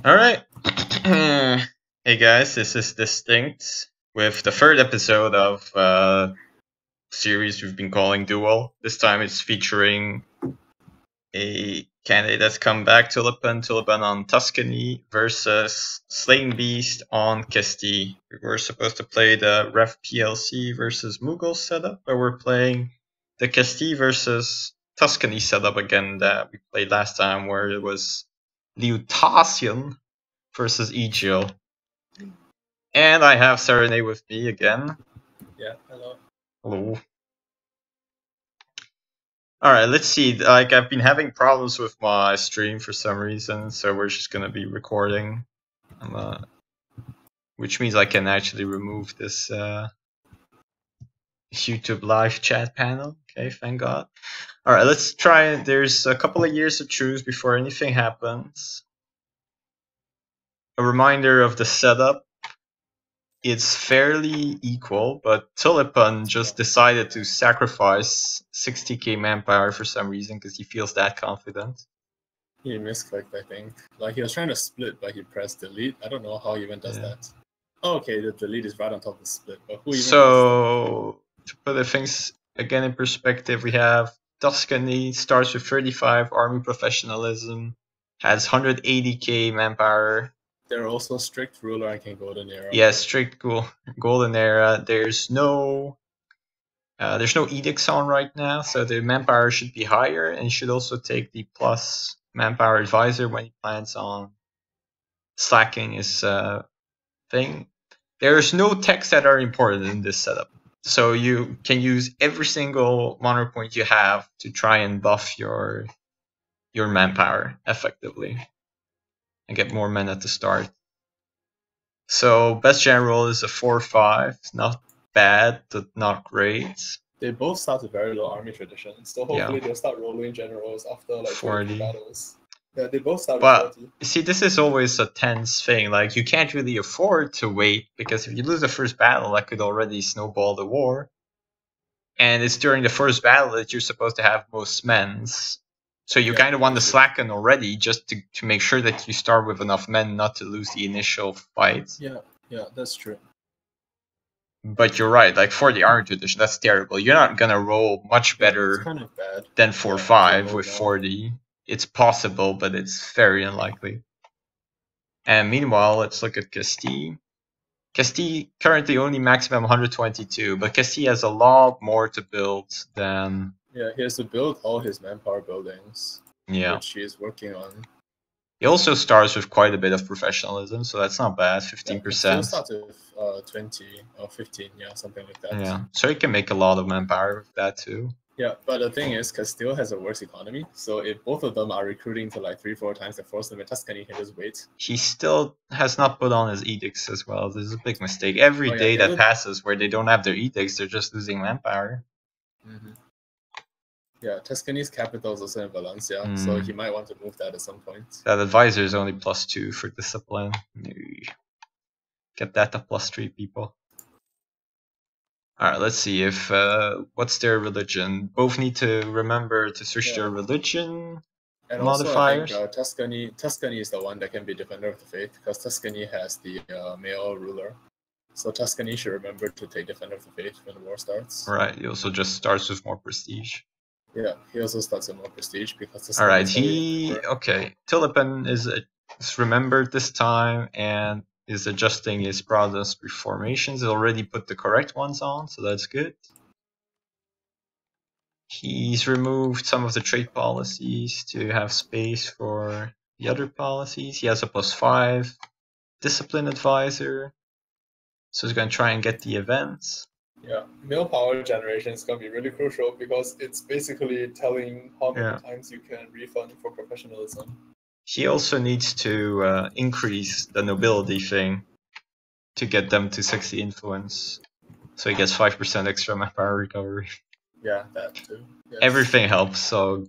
Alright. Hey guys, this is Distinct with the third episode of series we've been calling Duel. This time it's featuring a candidate that's come back, Tullipen on Tuscany versus Slayingbeast on Kesti. We were supposed to play the Ref PLC versus Mughal setup, but we're playing the Kesti versus Tuscany setup again that we played last time, where it was Liutasian versus Egil. And I have Serenade with me again. Yeah, hello. Hello. Alright, let's see. Like, I've been having problems with my stream for some reason, so we're just gonna be recording. Which means I can actually remove this YouTube live chat panel. Okay, thank God. Alright, let's try. There's a couple of years to choose before anything happens. A reminder of the setup. It's fairly equal, but Tullipen just decided to sacrifice 60k manpower for some reason because he feels that confident. He misclicked, I think. Like, he was trying to split, but he pressed delete. I don't know how he even does that. Oh, okay, the delete is right on top of the split. But who even so, to put the things again in perspective, we have Tuscany, starts with 35 army professionalism, has 180k manpower. They're also strict ruler and golden era. Yeah, strict golden era. There's no edicts on right now, so the manpower should be higher, and should also take the plus manpower advisor when he plans on slacking his thing. There's no techs that are important in this setup, so you can use every single honor point you have to try and buff your manpower effectively and get more men at the start. So best general is a 4-5, not bad, but not great. They both start with very low army tradition, so hopefully they'll start rolling generals after like 40 battles. Yeah, they both start with 40. See, this is always a tense thing. Like, you can't really afford to wait, because if you lose the first battle, that could already snowball the war. And it's during the first battle that you're supposed to have most men's. So you kind of want to slacken already, just to make sure that you start with enough men not to lose the initial fight. Yeah, that's true. But you're right, like, for the army tradition, that's terrible. You're not gonna roll much better than 4-5 with 40. It's possible, but it's very unlikely. And meanwhile, let's look at Kesti. Kesti currently only maximum 122, but Kesti has a lot more to build than... Yeah, he has to build all his manpower buildings, which he is working on. He also starts with quite a bit of professionalism, so that's not bad, 15%. Yeah, he still starts with 20 or 15, yeah, something like that. Yeah, so he can make a lot of manpower with that too. Yeah, but the thing is, Castile has a worse economy, so if both of them are recruiting to like 3-4 times the force limit, Tuscany can just wait. He still has not put on his edicts as well. This is a big mistake. Every day that passes where they don't have their edicts, they're just losing manpower. Yeah, Tuscany's capital is also in Valencia, so he might want to move that at some point. That advisor is only +2 for discipline. Get that to +3, people. Alright, let's see if what's their religion. Both need to remember to search their religion and modifiers. Also, I think, Tuscany is the one that can be Defender of the Faith, because Tuscany has the male ruler. So Tuscany should remember to take Defender of the Faith when the war starts. Right, he also just starts with more prestige. Yeah, he also starts with more prestige because... Alright, Tullipen is remembered this time and is adjusting his Brothers reformations. He already put the correct ones on, so that's good. He's removed some of the trade policies to have space for the other policies. He has a +5 discipline advisor, so he's going to try and get the events. Yeah, male power generation is going to be really crucial because it's basically telling how many times you can refund for professionalism. He also needs to increase the nobility thing to get them to 60 influence. So he gets 5% extra manpower recovery. Yeah, that too. Yes. Everything helps, so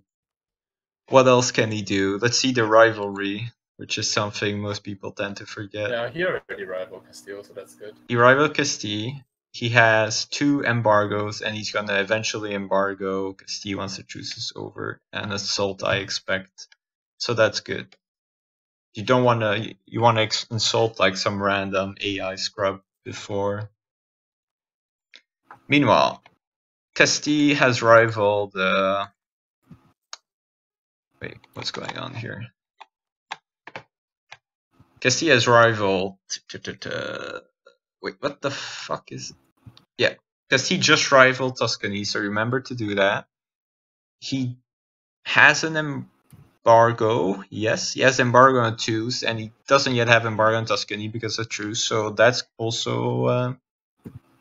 what else can he do? Let's see the rivalry, which is something most people tend to forget. Yeah, he already rivaled Castile, so that's good. He rivaled Castile. He has 2 embargoes, and he's gonna eventually embargo Castile once the truce is over, and assault, I expect. So that's good. You don't want to. You want to insult like some random AI scrub before. Meanwhile, Castille has rivaled. Wait, what's going on here? Castille has rivaled. Wait, what the fuck is? Yeah, Castille just rivaled Tuscany, so remember to do that. He has an embargo. Yes, he has embargo on Toulouse, and he doesn't yet have embargo on Tuscany because of truce. So that's also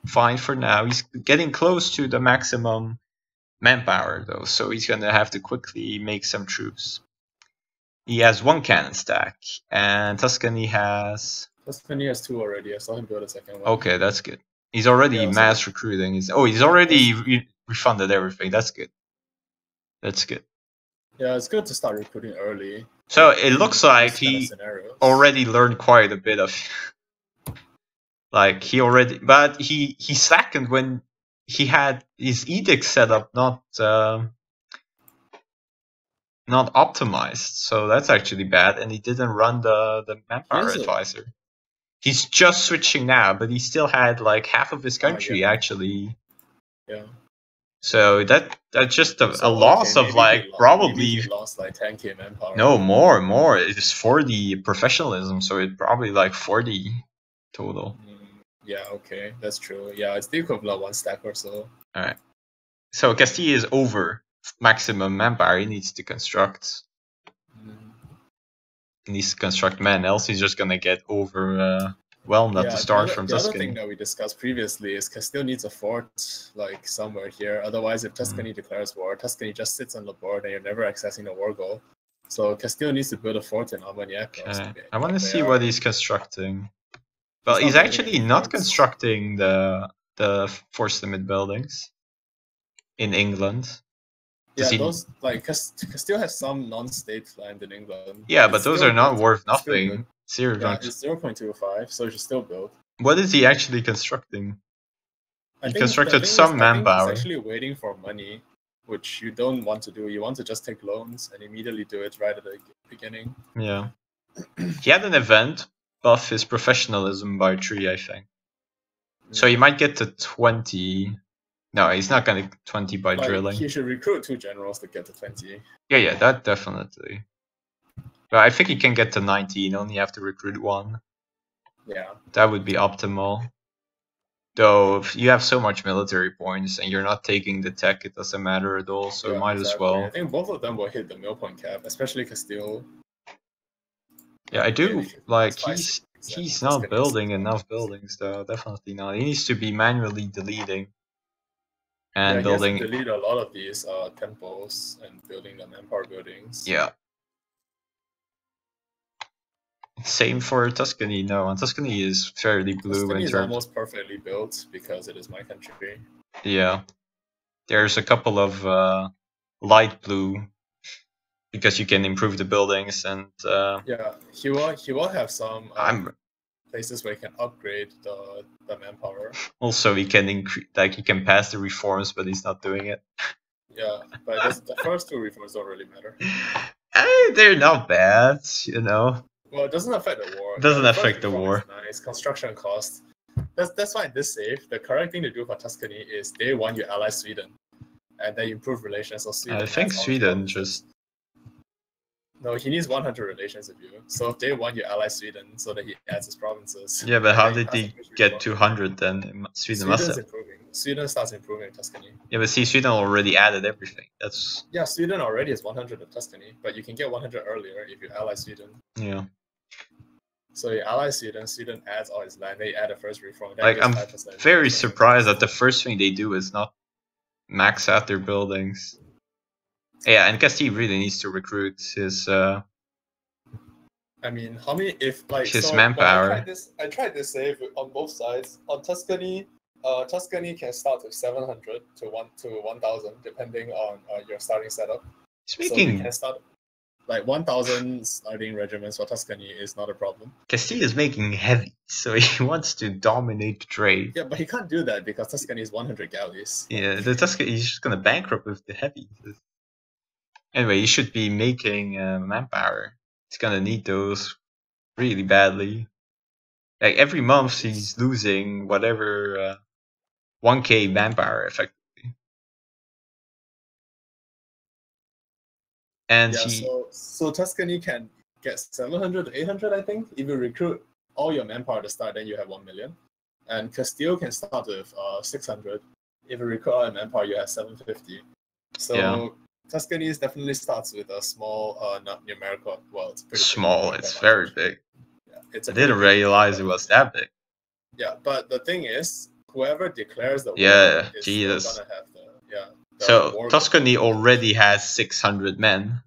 fine for now. He's getting close to the maximum manpower though, so he's gonna have to quickly make some troops. He has 1 cannon stack, and Tuscany has 2 already. I saw him build a second one. Okay, that's good. He's already mass recruiting. He's already refunded everything. That's good. That's good. Yeah, it's good to start recruiting early. So it looks like he already learned quite a bit of. Like but he slackened when he had his edict set up not optimized. So that's actually bad, and he didn't run the manpower advisor. He's just switching now, but he still had like half of his country actually. Yeah. So that's just a loss of like probably he lost like 10k manpower. No, more. It's 40 professionalism, so it's probably like 40 total. Yeah, okay, that's true. Yeah, it's the equivalent of 1 stack or so. All right. So Castille is over maximum manpower. He needs to construct. He needs to construct men, else he's just gonna get overwhelmed at the start from Tuscany. The other thing that we discussed previously is Castile needs a fort like somewhere here. Otherwise, if Tuscany declares war, Tuscany just sits on the board and you're never accessing the war goal. So Castile needs to build a fort in Armagnac. Okay. I want to see what he's constructing. Well, he's actually not constructing the force limit buildings in England. Yeah, those like Castile has some non-state land in England. Yeah, but those are not worth nothing. It's 0.25, so you should still build. What is he actually constructing? He constructed some manpower. He's actually waiting for money, which you don't want to do. You want to just take loans and immediately do it right at the beginning. Yeah. He had an event, buff his professionalism by 3, I think. So he might get to 20. No, he's not going to 20 by drilling. He should recruit 2 generals to get to 20. Yeah, that definitely. But I think he can get to 19, only have to recruit 1. Yeah. That would be optimal. Though, if you have so much military points and you're not taking the tech, it doesn't matter at all, so might as well. I think both of them will hit the mill point cap, especially Castile. Yeah, I do, like, he's not building enough buildings, though, definitely not. He needs to be manually deleting. And building. He has to delete a lot of these temples and building the manpower buildings. Yeah. Same for Tuscany. No, and Tuscany is fairly blue. Tuscany is almost perfectly built because it is my country. Yeah. There's a couple of light blue because you can improve the buildings and. Yeah, he will have some. Places where you can upgrade the manpower. Also, he can increase, like he can pass the reforms, but he's not doing it. Yeah, but the first 2 reforms don't really matter. They're not bad, you know. Well, it doesn't affect the war. It doesn't affect the war. Nice construction cost. That's why this safe. The correct thing to do for Tuscany is day 1 you ally Sweden, and then you improve relations. So Sweden. I think Sweden just. No, he needs 100 relations with you. So day 1 you ally Sweden so that he adds his provinces. Yeah, but how did he get 200 then? Sweden must have. Improving. Sweden starts improving Tuscany. Yeah, but see, Sweden already added everything. That's. Yeah, Sweden already is 100 in Tuscany, but you can get 100 earlier if you ally Sweden. Yeah. So you ally Sweden, Sweden adds all his land, they add a first reform. Like, I'm very surprised that the first thing they do is not max out their buildings. Yeah, and Castille really needs to recruit his. I mean, how many? If like his manpower. I tried this save on both sides. On Tuscany, Tuscany can start with 700 to 1,000 depending on your starting setup. Speaking. So you can start like 1,000 starting regiments for Tuscany is not a problem. Castille is making heavy, so he wants to dominate the trade. Yeah, but he can't do that because Tuscany is 100 galleys. Yeah, the Tuscany he's just gonna bankrupt with the heavy. Anyway, he should be making manpower. He's gonna need those really badly. Like every month he's losing whatever 1k manpower effectively. And Yeah, he so Tuscany can get 700 to 800, I think. If you recruit all your manpower to start, then you have 1 million. And Castile can start with 600. If you recruit all your manpower, you have 750. So yeah. Tuscany definitely starts with a small, not numerical. Well, it's pretty Small, big. it's very big. Yeah, it's I a pretty didn't big realize it was that big. Yeah, but the thing is, whoever declares the war Yeah, is Jesus. still gonna have the So war Tuscany goal. already has 600 men.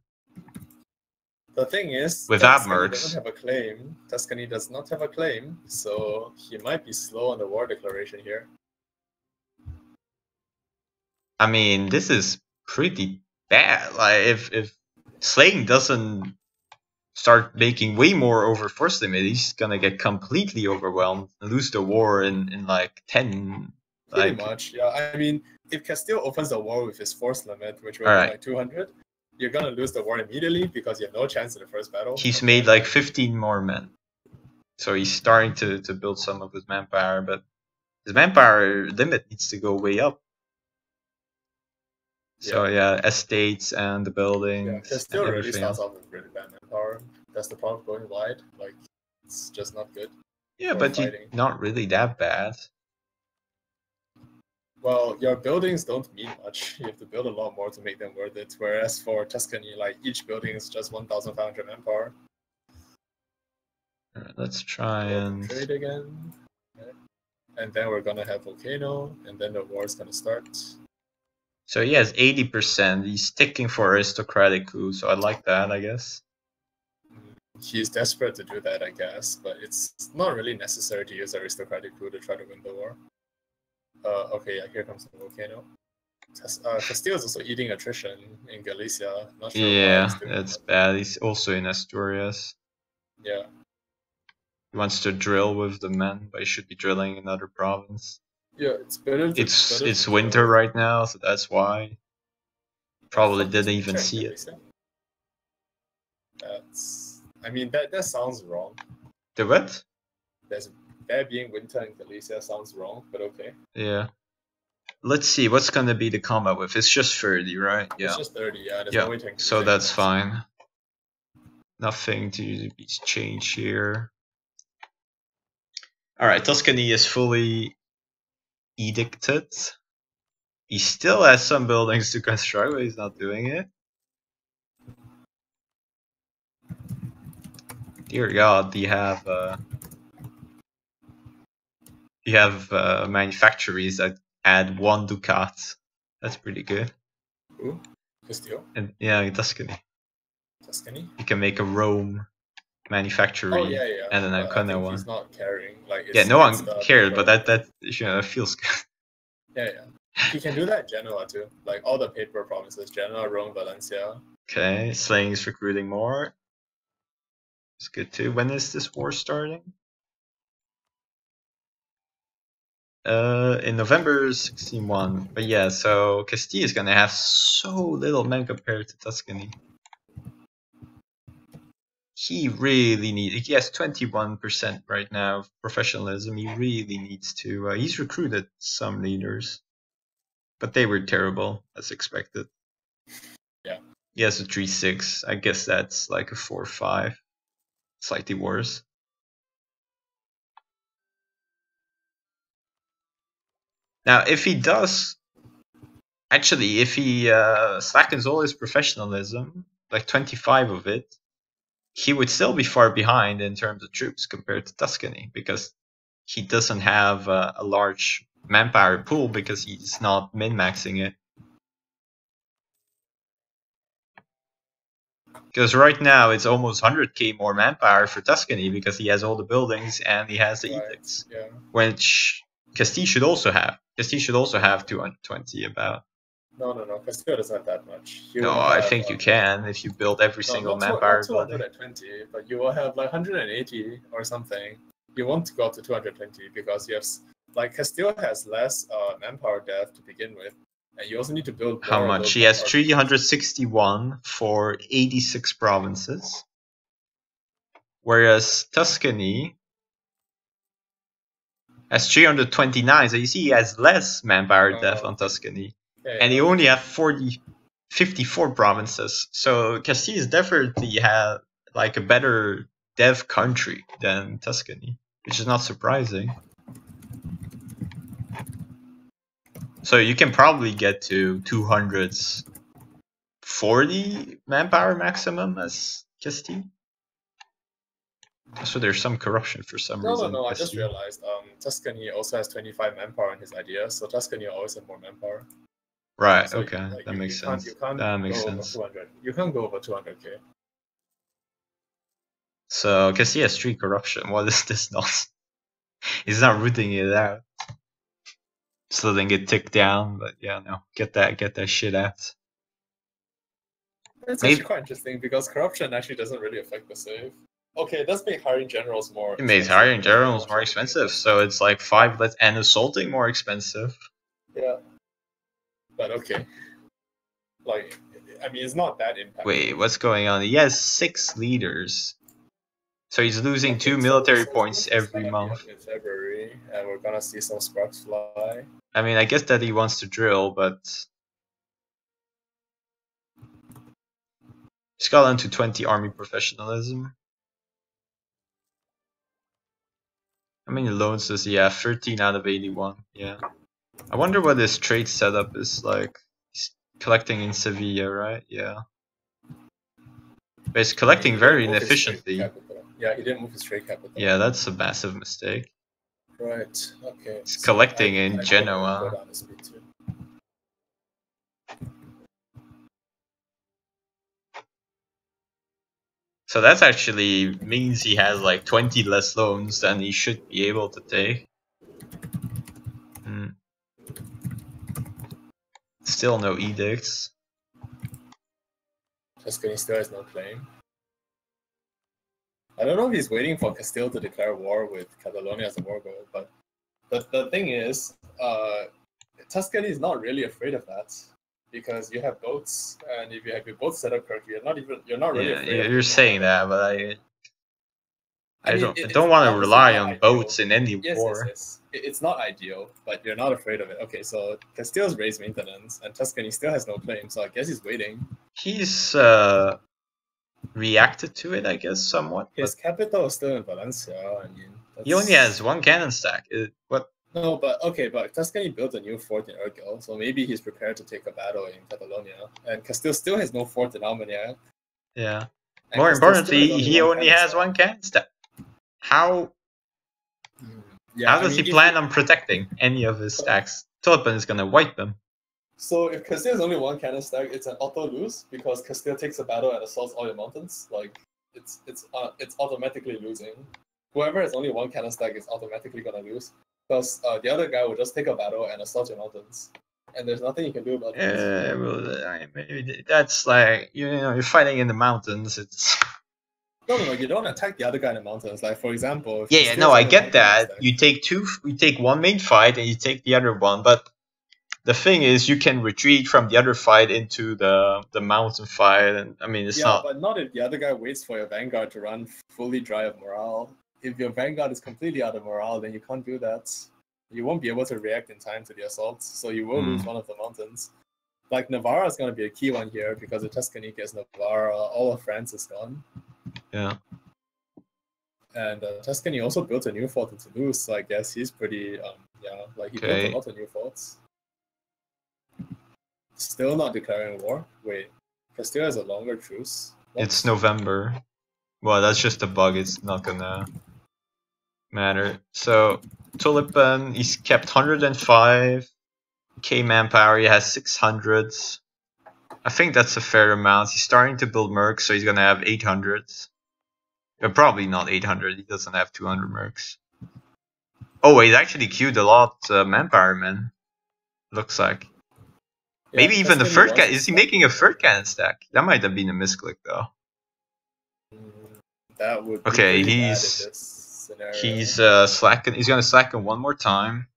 The thing is, Without Tuscany doesn't mercs. have a claim. Tuscany does not have a claim, so he might be slow on the war declaration here. I mean, this is pretty bad. Like if Slaying doesn't start making way more over force limit, he's gonna get completely overwhelmed and lose the war in like 10. Pretty much, yeah. I mean, if Castile opens the war with his force limit, which will be like 200, you're gonna lose the war immediately because you have no chance in the first battle. He's made like 15 more men. So he's starting to build some of his manpower, but his manpower limit needs to go way up. So yeah, estates and the buildings. Yeah, Castile really starts off with really bad manpower. That's the problem going wide. Like, it's just not good. Yeah, but not really that bad. Well, your buildings don't mean much. You have to build a lot more to make them worth it. Whereas for Tuscany, like each building is just 1,500 manpower. Let's try and trade again. Okay. And then we're gonna have volcano, and then the war is gonna start. So he has 80%. He's sticking for aristocratic coup, so I like that, I guess. He's desperate to do that, I guess, but it's not really necessary to use aristocratic coup to try to win the war. Okay, yeah, here comes the volcano. Castile is also eating attrition in Galicia. Not sure why. Yeah, that's bad. He's also in Asturias. Yeah. He wants to drill with the men, but he should be drilling in another province. Yeah, it's better. It's winter right now, so that's why. Probably didn't even see it. I mean, that sounds wrong. The what? There being winter in Galicia sounds wrong, but okay. Yeah. Let's see, what's gonna be the combat with? It's just 30, right? Yeah. It's just 30, yeah. There's no way to so that's fine. Nothing to be changed here. Alright, Tuscany is fully edicted. He still has some buildings to construct, but he's not doing it. Dear God, you have manufactories that add 1 ducat. That's pretty good. Ooh, Castile? And yeah, Tuscany. Tuscany? You can make a Rome manufactory and an Ancona one. He's not caring. Like, no one cared, but that feels good. Yeah. He can do that in Genoa too. Like all the paper provinces, Genoa, Rome, Valencia. Okay, Slaying is recruiting more. It's good too. When is this war starting? In November 16-1. But yeah, so Castile is gonna have so little men compared to Tuscany. He really needs. He has 21% right now of professionalism. He really needs to. He's recruited some leaders, but they were terrible as expected. Yeah. He has a 3-6. I guess that's like a 4-5, slightly worse. Now, if he does, actually, if he slackens all his professionalism, like 25 of it, he would still be far behind in terms of troops compared to Tuscany, because he doesn't have a large manpower pool because he's not min-maxing it. Because right now it's almost 100k more manpower for Tuscany because he has all the buildings and he has the edicts, which Castile should also have. Castile should also have 220 about. No. Castile doesn't have that much. I think you can if you build every single manpower building. 220, but you will have like 180 or something. You want to go up to 220 because you have, like, Castile has less manpower depth to begin with, and you also need to build. How much? He has 361 for 86 provinces. whereas Tuscany has 329. So you see, he has less manpower depth on Tuscany, and he only have 54 provinces. So Castile definitely had like a better dev country than Tuscany, which is not surprising. So you can probably get to 240 manpower maximum as Castile. So there's some corruption for some reason. No, I just realized Tuscany also has 25 manpower in his idea, so Tuscany always have more manpower. Right, So okay, that makes sense. You can't that makes go sense. over 200. You can't go over 200k. So Castile has 3 corruption. What is this nonsense? He's not rooting it out. So then get ticked down, but yeah, no. Get that shit out. It's actually quite interesting because corruption actually doesn't really affect the save. Okay, it does make hiring generals more It makes hiring generals more expensive, so it's like 5 less and assaulting more expensive. Yeah. But okay. Like, I mean, it's not that impactful. Wait, what's going on? He has 6 leaders. So he's losing 2 military points every month. In February, and we're gonna see some sparks fly. I mean, I guess that he wants to drill, but he's got into 20 army professionalism. How many loans does he have? 13 out of 81. Yeah. I wonder what his trade setup is like. He's collecting in Sevilla, right? Yeah. But he's collecting very inefficiently. Yeah, he didn't move his trade capital. Yeah, that's a massive mistake. Right, okay. He's collecting in Genoa. So that actually means he has like 20 less loans than he should be able to take. Still no edicts. Tuscany still has no claim. I don't know if he's waiting for Castile to declare war with Catalonia as a war goal, but the thing is, Tuscany is not really afraid of that because you have boats, and if you have your boats set up correctly, you're not really afraid. Yeah, you're saying that, but I don't want to rely on boats in any war. Yes. It's not ideal, but you're not afraid of it. Okay, so Castile's raised maintenance, and Tuscany still has no claim, so I guess he's waiting. He's reacted to it, I guess, somewhat. His capital is still in Valencia. I mean, he only has 1 cannon stack. What? No, but Tuscany built a new fort in Urgel, so maybe he's prepared to take a battle in Catalonia. And Castile still has no fort in Armagnac. Yeah. And more importantly, he only has 1 cannon stack. How? Yeah, how does he plan on protecting any of his stacks? Tullipen is gonna wipe them. So if Castile has only 1 cannon stack, it's an auto lose because Castile takes a battle and assaults all your mountains. Like it's automatically losing. Whoever has only 1 cannon stack is automatically gonna lose because the other guy will just take a battle and assault your mountains, and there's nothing you can do about it. Yeah, well, maybe that's like you're fighting in the mountains. It's no. You don't attack the other guy in the mountains. Like for example, I get that. You take 1 main fight and you take the other one, but the thing is, you can retreat from the other fight into the mountain fight, and I mean, it's not. Yeah, but not if the other guy waits for your vanguard to run fully dry of morale. If your vanguard is completely out of morale, then you can't do that. You won't be able to react in time to the assault, so you will lose one of the mountains. Like Navarra is going to be a key one here because if Tuscany gets Navarra, all of France is gone. Yeah. And Tuscany also built a new fort in Toulouse, so I guess he's pretty, he built a lot of new forts. Still not declaring war. Wait, Castile has a longer truce. What? It's November. Well, that's just a bug. It's not gonna matter. So Tullipen, he's kept 105k manpower. He has 600. I think that's a fair amount. He's starting to build mercs, so he's gonna have 800. Probably not 800. He doesn't have 200 mercs. Oh, he's actually queued a lot manpower, man. Looks like. Yeah, maybe even the third cannon. Is he making a third cannon stack? That might have been a misclick, though. That would be okay, he's slacking. He's gonna slacken 1 more time.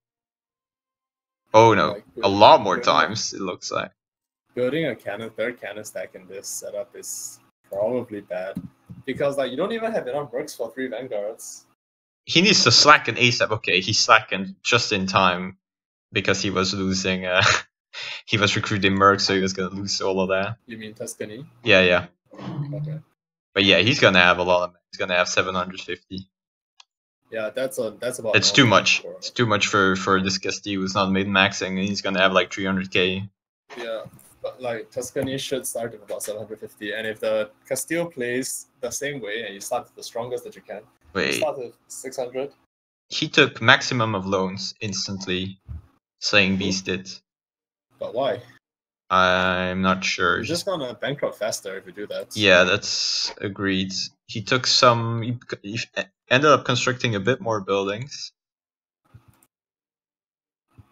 Oh no, like a lot more times. It looks like building a third cannon stack in this setup is probably bad because like you don't even have enough mercs for 3 vanguards. He needs to slacken ASAP. Okay, he slackened just in time because he was losing. He was recruiting mercs, so he was gonna lose all of that. You mean Tuscany? Yeah, yeah. Okay. But yeah, he's gonna have a lot of. He's gonna have 750. Yeah, that's about. It's too much. It's too much for this Castile who's not mid maxing, and he's gonna have like 300k. Yeah, but like Tuscany should start with about 750, and if the Castile plays the same way and you start with the strongest that you can, you start with 600. He took maximum of loans instantly. Slayingbeast did. But why? I'm not sure. You're just gonna bankrupt faster if you do that. Yeah, that's agreed. He took some. He ended up constructing a bit more buildings.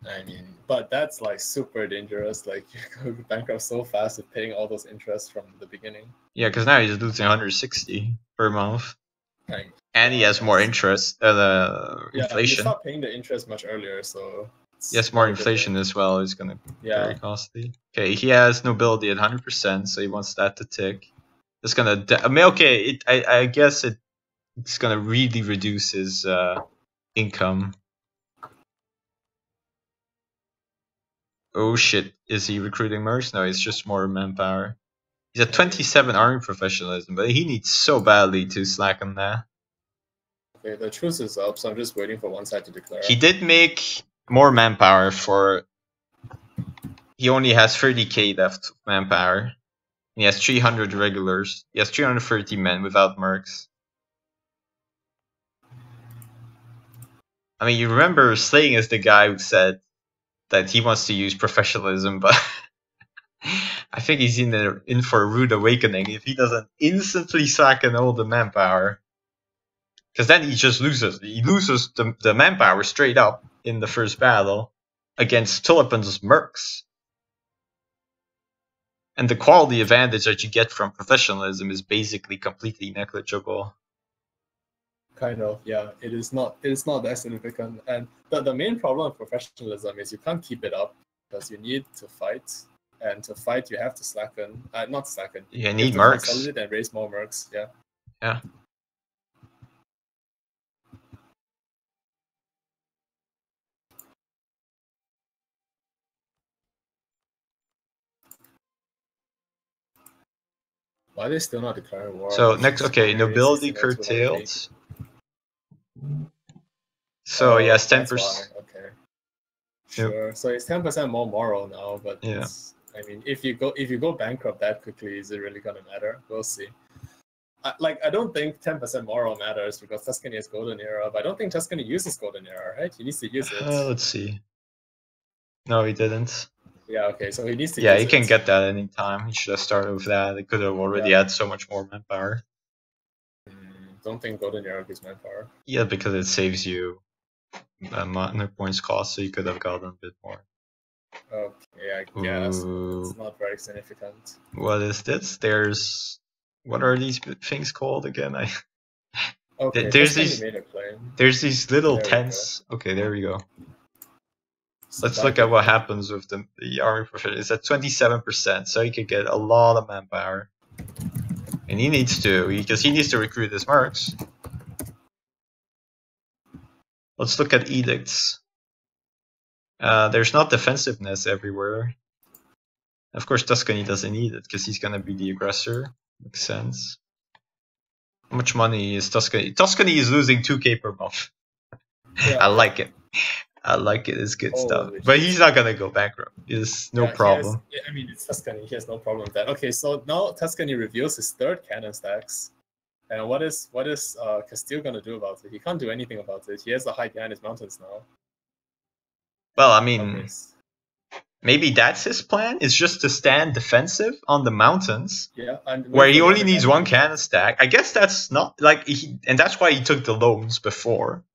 I mean, but that's like super dangerous. Like you go bankrupt so fast with paying all those interests from the beginning. Yeah, because now he's losing 160 per month, Like, and he has more interest. Yeah, inflation. you start paying the interest much earlier, so. Yes, more inflation as well is gonna be very costly. Okay, he has nobility at 100%, so he wants that to tick. It's gonna. I mean, okay, I guess it's gonna really reduce his income. Oh shit! Is he recruiting mercs? No, it's just more manpower. He's at 27 army professionalism, but he needs so badly to slacken that. Okay, the truce is up, so I'm just waiting for one side to declare. He did make more manpower for. He only has 30k left manpower. He has 300 regulars. He has 330 men without mercs. I mean, you remember Slaying is the guy who said that he wants to use professionalism, but I think he's in for a rude awakening if he doesn't instantly slacken all the manpower. Because then he just loses. He loses the manpower straight up in the first battle against Tullipen's mercs. And the quality advantage that you get from professionalism is basically completely negligible. Kind of, yeah. It is not that significant. And the main problem with professionalism is you can't keep it up because you need to fight. And to fight, you have to slacken. Not slacken. You need mercs. Consolidate and raise more mercs, yeah. Yeah. Why are they still not declaring war? So next, okay, nobility curtailed. So yes, 10%. Okay. Sure. Yep. So it's 10% more moral now, but yeah. I mean, if you go bankrupt that quickly, is it really gonna matter? We'll see. I don't think 10% moral matters because Tuscany has golden era, but I don't think Tuscany uses golden era, right? He needs to use it. Let's see. No, he didn't. Yeah, okay, so he needs to use it. Yeah, he can get that anytime. He should have started with that. He could have already had so much more manpower. Don't think golden era gives manpower. Yeah, because it saves you no points cost, so you could have gotten a bit more. Okay, I guess. It's not very significant. What is this? What are these things called again? Okay, there's these little there tents. Okay, there we go. So let's look at what happens with the army profit. It's at 27%, so he could get a lot of manpower. And he needs to, because he needs to recruit his mercs. Let's look at edicts. There's not defensiveness everywhere. Of course, Tuscany doesn't need it, because he's going to be the aggressor. Makes sense. How much money is Tuscany? Tuscany is losing 2k per month. Yeah. I like it. I like it. It's good stuff. But he's not gonna go bankrupt. It's no problem. I mean, it's Tuscany. He has no problem with that. Okay, so now Tuscany reveals his third cannon stacks. And what is Castile gonna do about it? He can't do anything about it. He has the height behind his mountains now. Well, I mean, maybe that's his plan. Is just to stand defensive on the mountains. Yeah, where he only needs one cannon stack. I guess that's not like and that's why he took the loans before.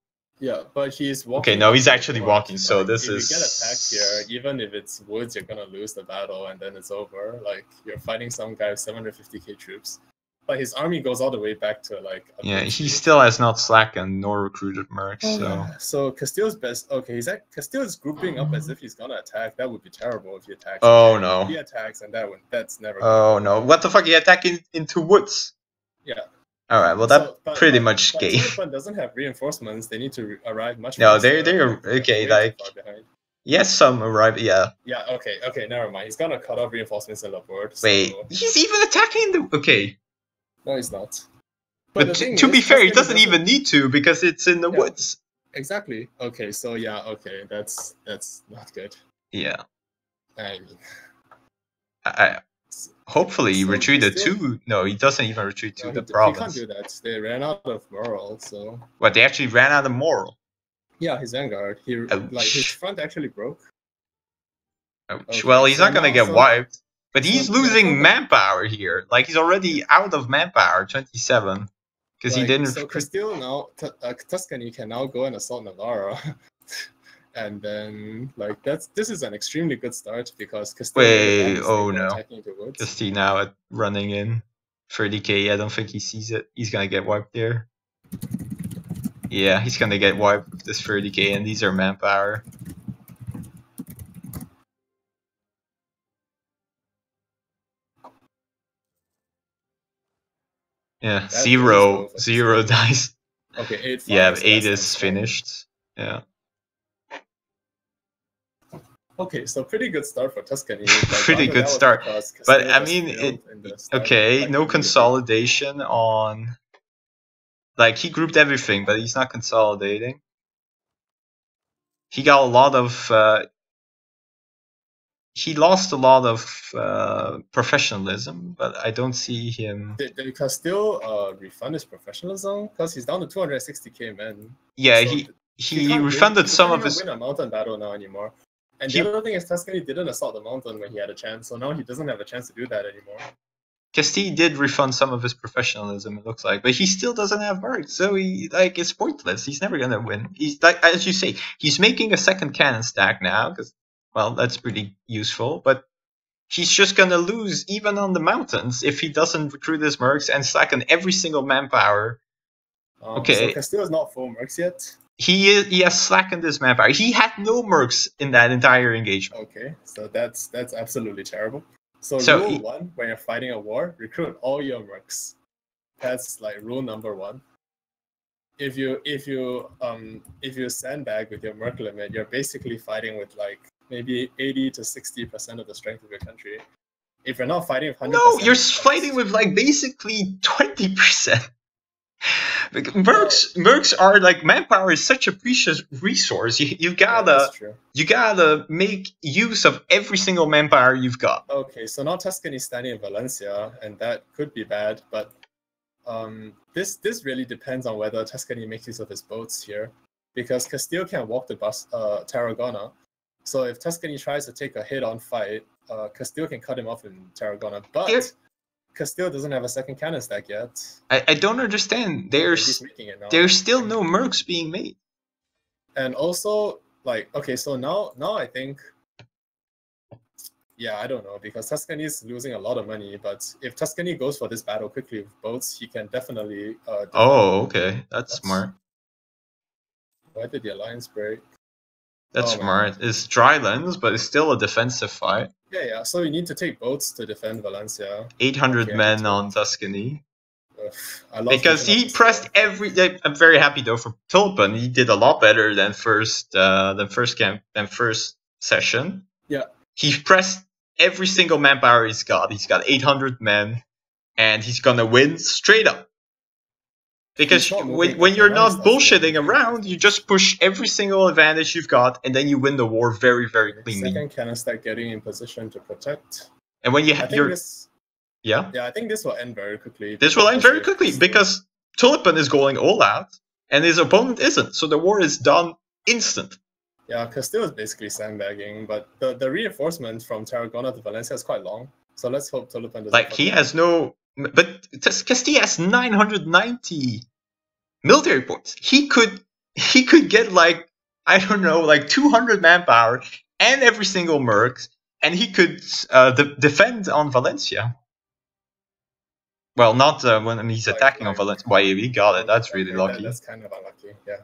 Yeah, but he's walking. Okay, no, he's actually walking. So this is. If you get attacked here, even if it's woods, you're gonna lose the battle, and then it's over. Like you're fighting some guy with 750k troops, but his army goes all the way back to like. Yeah, he still has not slackened nor recruited mercs. So Castile's best. Okay, Castile is grouping up as if he's gonna attack. That would be terrible if he attacks. Oh no! If he attacks, and that's never. Oh no! What the fuck? He attacking into woods? Yeah. All right. Well, that pretty much gave. Tullipen doesn't have reinforcements. They need to arrive much. No, faster. they're okay. Like yes, some arrive. Yeah. Yeah. Okay. Never mind. He's gonna cut off reinforcements in Laborde. Wait, so... he's even attacking the. Okay. No, he's not. But to be fair, he doesn't even need to because it's in the woods. Exactly. Okay. So yeah. Okay. That's not good. Yeah. I mean. Hopefully he retreated to. No, he doesn't even retreat to the province. He can't do that. They ran out of moral, so. What? They actually ran out of moral. Yeah, his vanguard. His front actually broke. Okay, well, he's not gonna get wiped, but he's losing manpower here. Like he's already out of manpower, 27, because he didn't. So Castile now, Tuscany can now go and assault Navarra. And then, this is an extremely good start because Castile. Wait, oh no. Castile now running in 30k. I don't think he sees it. He's gonna get wiped there. Yeah, he's gonna get wiped with this 30k, and these are manpower. Yeah, zero dice. Okay, 8. Yeah, 8 is finished. Yeah. Okay, so pretty good start for Tuscany. Pretty good start, but I mean, okay, no consolidation on. Like he grouped everything, but he's not consolidating. He got a lot of. He lost a lot of professionalism, but I don't see him. Did Castile refund his professionalism? Because he's down to 260k men. Yeah, so he refunded some of his. He can't win a mountain battle now anymore. And the other thing is Tuscany didn't assault the mountain when he had a chance, so now he doesn't have a chance to do that anymore. Castile did refund some of his professionalism, it looks like, but he still doesn't have mercs, so it's pointless. He's never gonna win. He's like, as you say, he's making a second cannon stack now, because, well, that's pretty useful, but he's just gonna lose even on the mountains if he doesn't recruit his mercs and slacken every single manpower. Okay. So Castile is not full mercs yet? He has slackened his manpower. He had no mercs in that entire engagement. Okay, so that's absolutely terrible. So rule 1, when you're fighting a war, recruit all your mercs. That's like rule number 1. If you sandbag with your merc limit, you're basically fighting with like maybe 80 to 60% of the strength of your country. If you're not fighting with 100%, no, you're fighting with like basically 20%. Like, mercs are like, manpower is such a precious resource. You gotta make use of every single manpower you've got. Okay, so now Tuscany's standing in Valencia, and that could be bad, but this really depends on whether Tuscany makes use of his boats here, because Castile can walk the Tarragona. So if Tuscany tries to take a head-on fight, Castile can cut him off in Tarragona, but Castile doesn't have a second cannon stack yet. I don't understand. There's still no mercs being made. And also, like, okay, so now I think, yeah, I don't know, because Tuscany is losing a lot of money, but if Tuscany goes for this battle quickly with boats, he can definitely... oh, okay. That's smart. Why did the alliance break? That's smart. It's dry lands, but it's still a defensive fight. Yeah. So you need to take boats to defend Valencia. 800 men on Tuscany. Because he pressed every. I'm very happy though for Tullipen. He did a lot better than first session. Yeah. He pressed every single manpower he's got. He's got 800 men, and he's gonna win straight up. Because when you're not bullshitting around, you just push every single advantage you've got, and then you win the war very, very cleanly. Second cannon stack getting in position to protect. And when you yeah, I think this will end very quickly. This will end very quickly because Tullipen is going all out, and his opponent isn't. So the war is done instant. Yeah, Castile is basically sandbagging, but the reinforcement from Tarragona to Valencia is quite long. So let's hope Tullipen doesn't. Like he has no. But Castile has 990 military points. He could get like, I don't know, like 200 manpower and every single merc, and he could defend on Valencia. Well, not when he's attacking on Valencia. Why, he got it. That's really lucky. That's kind of unlucky, yeah.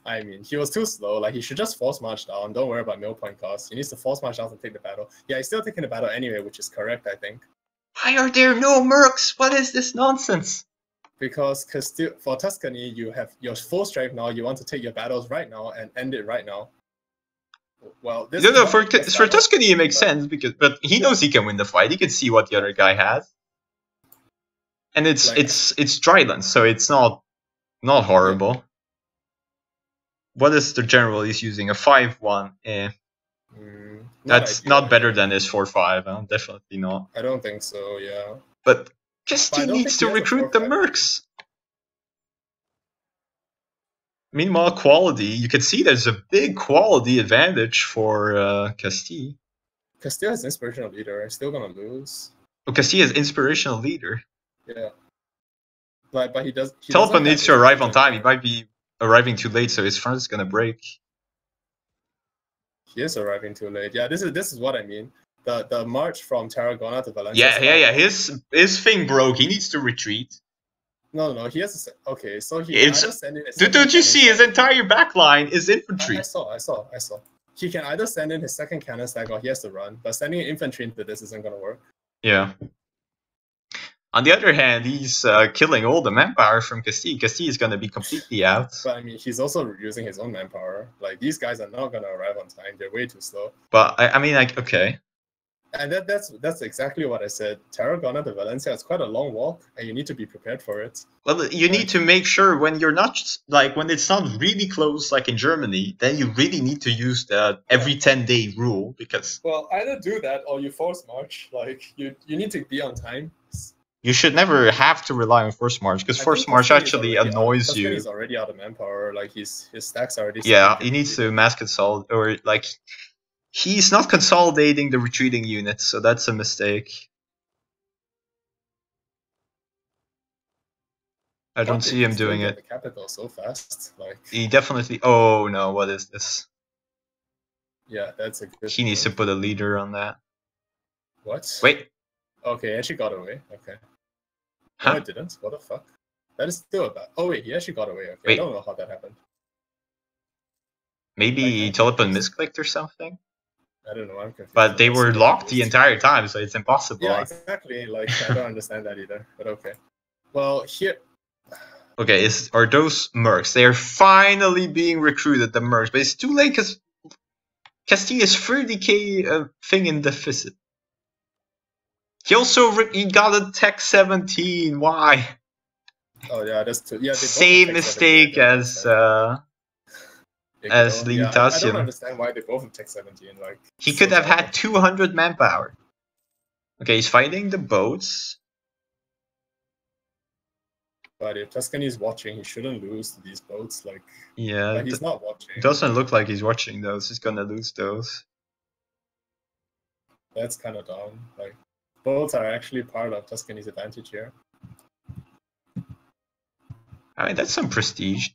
I mean, he was too slow. Like, he should just force march down. Don't worry about mill point cost. He needs to force march down to take the battle. Yeah, he's still taking the battle anyway, which is correct, I think. Why are there no mercs? What is this nonsense? Because for Tuscany, you have your full strength now. You want to take your battles right now and end it right now. Well, this No, for Tuscany it makes sense but he knows he can win the fight. He can see what the other guy has, and it's Dryland, so it's not horrible. Yeah. What is the general he's using? A 5-1. That's not better than his 4-5. Definitely not. I don't think so. Yeah. But Castile needs to recruit the mercs. Meanwhile, quality, you can see there's a big quality advantage for Castile. Castile has inspirational leader. I'm still gonna lose. Oh, Castile has inspirational leader. Yeah. But he does. Tullipen needs to arrive on time. He might be arriving too late, so his front is gonna break. He is arriving too late. Yeah, this is what I mean. The march from Tarragona to Valencia. Yeah. His thing broke. He needs to retreat. No. He has to. Okay, so he either send in. Don't you see his entire back line is infantry? I saw. He can either send in his second cannon stack or he has to run. But sending infantry into this isn't gonna work. Yeah. On the other hand, he's killing all the manpower from Castile. Castile is gonna be completely out. But I mean, he's also using his own manpower. Like, these guys are not gonna arrive on time. They're way too slow. But I mean, like, okay. And that's exactly what I said. Tarragona to Valencia is quite a long walk, and you need to be prepared for it. Well, you need to make sure when you're not, like, when it's not really close, like in Germany, then you really need to use the every 10-day rule, because... Well, either do that or you force march. Like, you need to be on time. You should never have to rely on force march, because force march actually annoys you. He's already out of manpower. Like, his stacks already... Yeah, he needs to mass consolidate, or, like... He's not consolidating the retreating units, so that's a mistake. I don't see him doing it. The capital so fast, like he definitely. Oh no! What is this? Yeah, that's a good. He needs to put a leader on that. What? Wait. Okay, actually got away. Okay. Huh? No, it didn't. What the fuck? That is still bad. Oh wait, he actually got away. Okay, wait. I don't know how that happened. Maybe Tullipen misclicked or something. I don't know. I'm confused. But they were locked the entire time, so it's impossible. Yeah, exactly. Like, I don't understand that either. But okay. Well, here. Okay, are those mercs? They are finally being recruited, the mercs, but it's too late because Castile is 30k thing in deficit. He also he got a tech 17. Why? Oh yeah, that's too. Yeah, same mistake as Limitacion. I don't understand why they both have tech 17. Like, he could have had 200 manpower. Okay, he's fighting the boats. But if Tuscany is watching, he shouldn't lose to these boats. Like, yeah, but he's not watching. It doesn't look like he's watching those. He's gonna lose those. That's kind of dumb. Like, boats are actually part of Tuscany's advantage here. I mean, that's some prestige.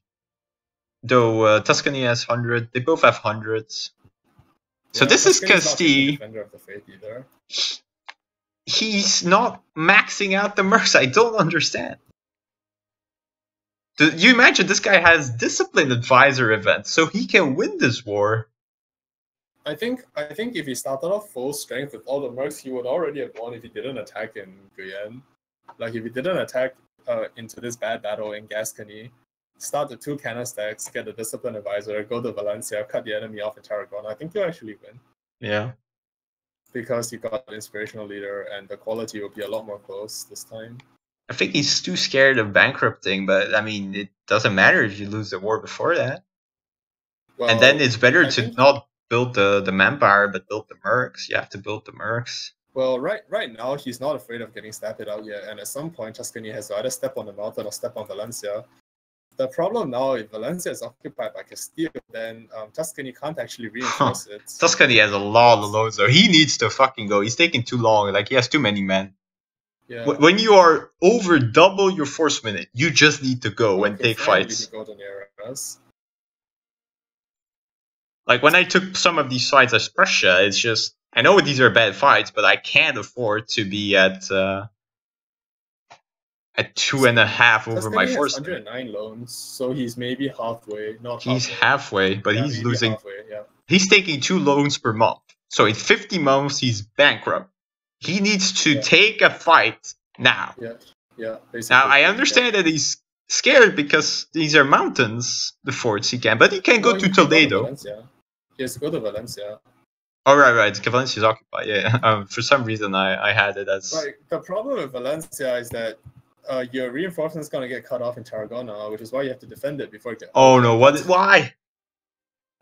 Though Tuscany has 100, they both have hundreds. So this is Castile. He's not maxing out the mercs. I don't understand. Do you imagine this guy has discipline advisor events, so he can win this war? I think if he started off full strength with all the mercs, he would already have won if he didn't attack in Guyenne. Like, if he didn't attack into this bad battle in Gascony, start the 2 cannon stacks, get the discipline advisor, go to Valencia, cut the enemy off in Tarragona, I think you'll actually win. Yeah. Because you got the inspirational leader, and the quality will be a lot more close this time. I think he's too scared of bankrupting, but I mean, it doesn't matter if you lose the war before that. Well, and then it's better to not build the manpower, but build the mercs. You have to build the mercs. Well, right now, he's not afraid of getting stamped out yet, and at some point, Tuscany has to either step on the mountain or step on Valencia. The problem now, if Valencia is occupied by Castile, then Tuscany can't actually reinforce it. Tuscany has a lot of loads, though. He needs to fucking go. He's taking too long. Like, he has too many men. Yeah. When you are over double your force minute, you just need to go and take fights. Go to Neras. Like, when I took some of these fights as Prussia, it's just... I know these are bad fights, but I can't afford to be at 2.5 over my force. 109 loans, so he's maybe halfway. He's halfway, but yeah, he's losing. Halfway, yeah. He's taking 2 loans per month, so in 50 months he's bankrupt. He needs to Yeah. take a fight now. Yeah. Basically. Now, I understand that he's scared because these are mountains, the forts he can, but he can go to Toledo. He has to go to Valencia. Oh, right. Valencia is occupied, yeah. For some reason, I had it as... Like, the problem with Valencia is that your reinforcement is going to get cut off in Tarragona, which is why you have to defend it before it gets... Oh, no, why?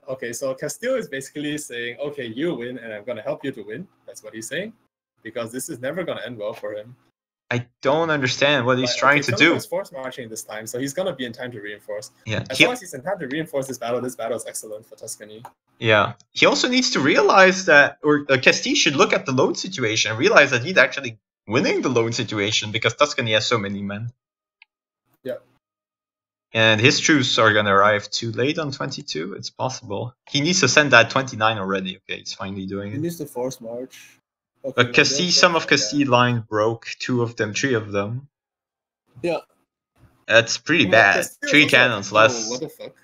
Okay, so Castile is basically saying, okay, you win, and I'm going to help you to win. That's what he's saying. Because this is never going to end well for him. I don't understand what he's trying to do. He's force marching this time, so he's going to be in time to reinforce. Yeah. As long as he's in time to reinforce this battle is excellent for Tuscany. Yeah. He also needs to realize that, or Castile should look at the loan situation and realize that he's actually winning the loan situation because Tuscany has so many men. Yeah. And his troops are going to arrive too late on 22. It's possible. He needs to send that 29 already. Okay, he's finally doing it. He needs to force march. Okay, but Castile, some of Castile line broke. 2 of them, 3 of them. Yeah. That's pretty bad. 3 cannons less. Oh, what the fuck?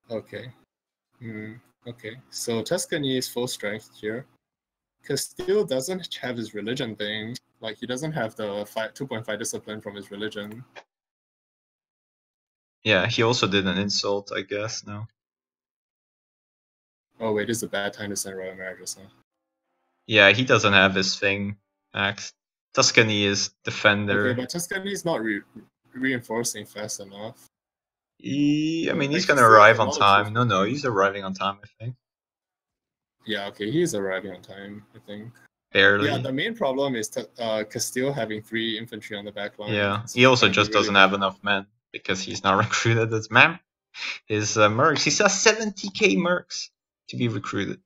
Okay. Okay. So Tuscany is full strength here. Castile doesn't have his religion thing. Like, he doesn't have the 2.5 discipline from his religion. Yeah, he also did an insult, I guess, no? Oh, wait, this is a bad time to send royal marriages, huh? Yeah, he doesn't have his thing maxed. Tuscany is defender. Okay, but Tuscany is not reinforcing fast enough. I mean, he's gonna arrive on time. No, he's arriving on time, I think. Yeah, okay, he's arriving on time, I think. Barely. Yeah, the main problem is Castile having 3 infantry on the back line. Yeah, he also just doesn't have enough men because he's not recruited as man. His mercs, he still has 70k mercs to be recruited.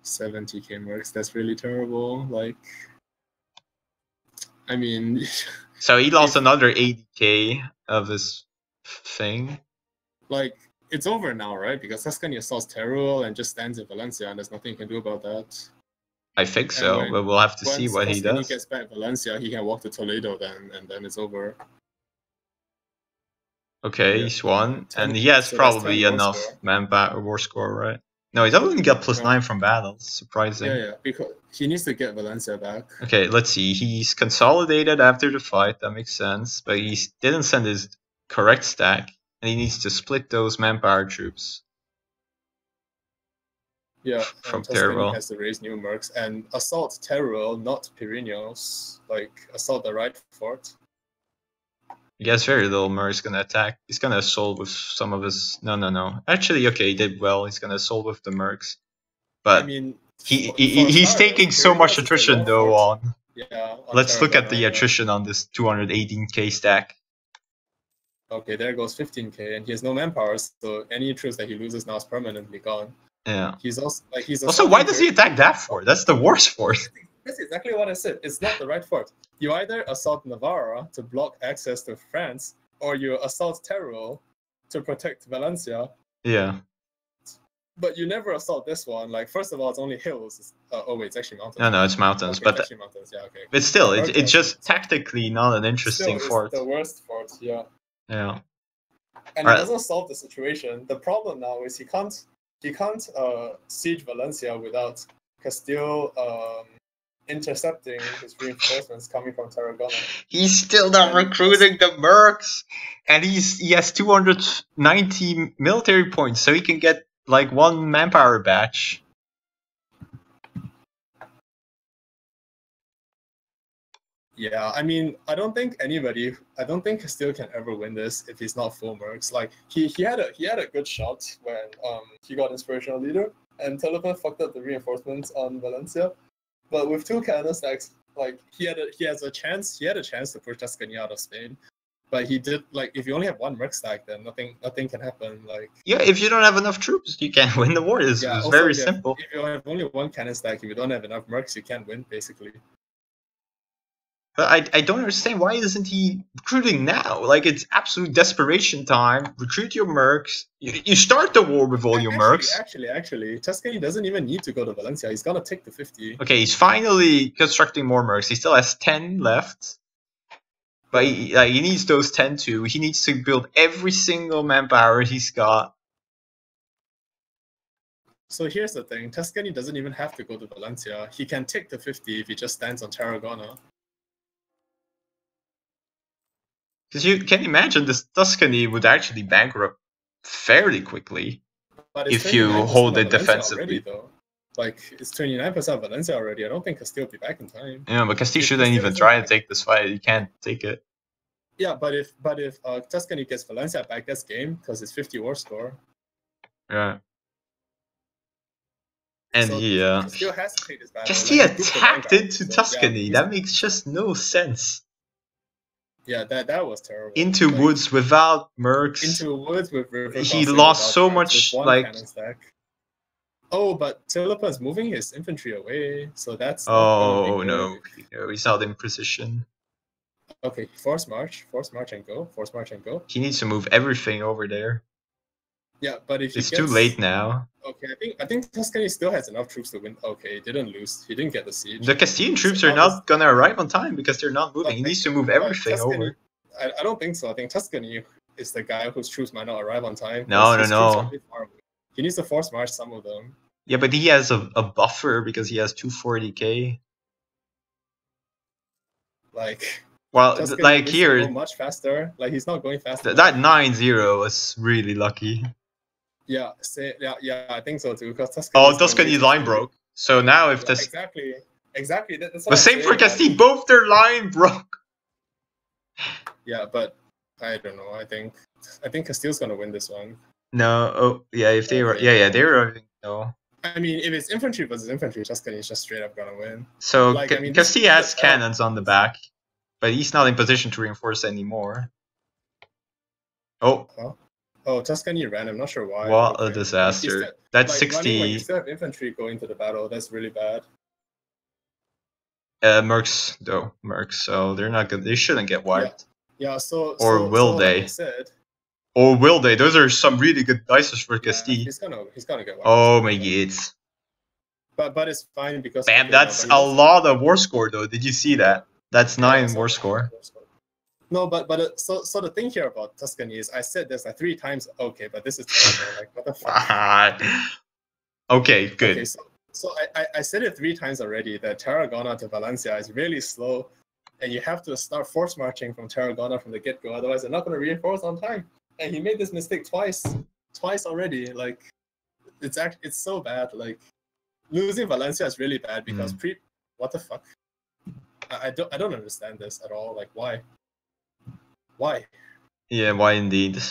70k mercs, that's really terrible. Like, I mean... So he lost another 80k of his thing. Like, it's over now, right? Because Tuscany assaults Teruel and just stands in Valencia, and there's nothing you can do about that. I think so, but we'll have to see what he does. Once he gets back Valencia, he can walk to Toledo then, and then it's over. Okay, he's won, and he has probably enough manpower war score, right? No, he doesn't get +9 from battles. Surprising. Yeah, because he needs to get Valencia back. Okay, let's see. He's consolidated after the fight. That makes sense, but he didn't send his correct stack, and he needs to split those manpower troops. Yeah, from Tuscany has to raise new mercs and assault Teruel, not Pyrenees. Like, assault the right fort. He has very little mer. He's gonna attack. He's gonna assault with some of his. No. Actually, okay, he did well. He's gonna assault with the mercs, but I mean, he's taking so much attrition though. On let's look at the attrition on this 218k stack. Okay, there goes 15k, and he has no manpower, so any troops that he loses now is permanently gone. Yeah. He's also also, why does he attack that fort? That's the worst fort. That's exactly what I said. It's not the right fort. You either assault Navarra to block access to France, or you assault Teruel to protect Valencia. Yeah. But you never assault this one. Like, first of all, it's only hills. Oh wait, it's actually mountains. No, it's mountains. Okay, but it's actually mountains. Yeah, okay. But still, it's just tactically not an interesting fort. It's the worst fort. Yeah. Yeah. And it doesn't solve the situation. The problem now is he can't siege Valencia without Castile intercepting his reinforcements coming from Tarragona. He's still not recruiting the mercs, and he has 290 military points, so he can get like 1 manpower batch. Yeah, I mean, I don't think Castile can ever win this if he's not full mercs. Like, he had a good shot when he got inspirational leader, and Tullipen fucked up the reinforcements on Valencia. But with 2 cannon stacks, like, he had a chance to push Tuscany out of Spain. But he did, like, if you only have 1 merc stack, then nothing can happen. Like, yeah, if you don't have enough troops, you can't win the war. It's very simple. If you have only 1 cannon stack, if you don't have enough mercs, you can't win, basically. But I don't understand, why isn't he recruiting now? Like, it's absolute desperation time. Recruit your mercs. You start the war with all your mercs. Actually, Tuscany doesn't even need to go to Valencia. He's gonna take the 50. Okay, he's finally constructing more mercs. He still has 10 left. But he needs those 10 too. He needs to build every single manpower he's got. So here's the thing: Tuscany doesn't even have to go to Valencia. He can take the 50 if he just stands on Tarragona. Because you can imagine this Tuscany would actually bankrupt fairly quickly But it's if you 29% hold of it Valencia defensively. already, though. Like, it's 29% of Valencia already. I don't think Castile will be back in time. Yeah, but Castile If shouldn't Castile even isn't try to back- take this fight. He can't take it. Yeah, but if Tuscany gets Valencia back, that's game because it's 50 war score. Yeah. And So he Castile has to take this battle. Castile Like, he's attacked Vanguard, into so, Tuscany. yeah, That makes just no sense. Yeah, that was terrible. Into like, woods without mercs. Into woods with river He crossing lost without so mercs, much, with one like. cannon stack. Oh, but Tullipen's moving his infantry away, so that's not Oh gonna be no, good. he's not in position. Okay, force march and go, force march and go. He needs to move everything over there. Yeah, but if he It's gets... too late now. Okay, I think Tuscany still has enough troops to win. Okay, he didn't lose. He didn't get the siege. The Castilian troops So are not gonna arrive on time because they're not moving. Like, He needs to move everything Tuscany, over. I don't think so. I think Tuscany is the guy whose troops might not arrive on time. No. Troops are really far away. He needs to force march some of them. Yeah, but he has a buffer because he has 240k. Like, well, Tuscany like needs to here, go much faster. Like, he's not going fast enough. that 9-0 was really lucky. Yeah, I think so too. Because Tuscany. Tuscany line broke. So now if this exactly. That's what the same for Castile, both their line broke. Yeah, but I don't know. I think Castile's gonna win this one. No, yeah, if they were, they were. No. I mean, if it's infantry versus infantry, Tuscany is just straight up gonna win. So like, Castile has cannons on the back, but he's not in position to reinforce anymore. Oh. Huh? Oh, Tuscany ran. I'm not sure why. What a disaster! That's 60. When you still have infantry going to the battle, that's really bad. Mercs though, so they're not good. They shouldn't get wiped. Yeah. Or will they? Like I said, or will they? Those are some really good dices for Castile. He's gonna get wiped. Oh my god. But it's fine because. Bam, that's a lot of war score though. Did you see that? That's 9 war score. No, but so the thing here about Tuscany is I said this like 3 times. Okay, but this is terrible. Like, what the fuck? Okay, good. Okay, so I said it 3 times already that Tarragona to Valencia is really slow, and you have to start force marching from Tarragona from the get-go. Otherwise, they're not going to reinforce on time. And he made this mistake twice already. Like, it's so bad. Like, losing Valencia is really bad because what the fuck? I don't understand this at all. Like, why? Why? Yeah, why indeed?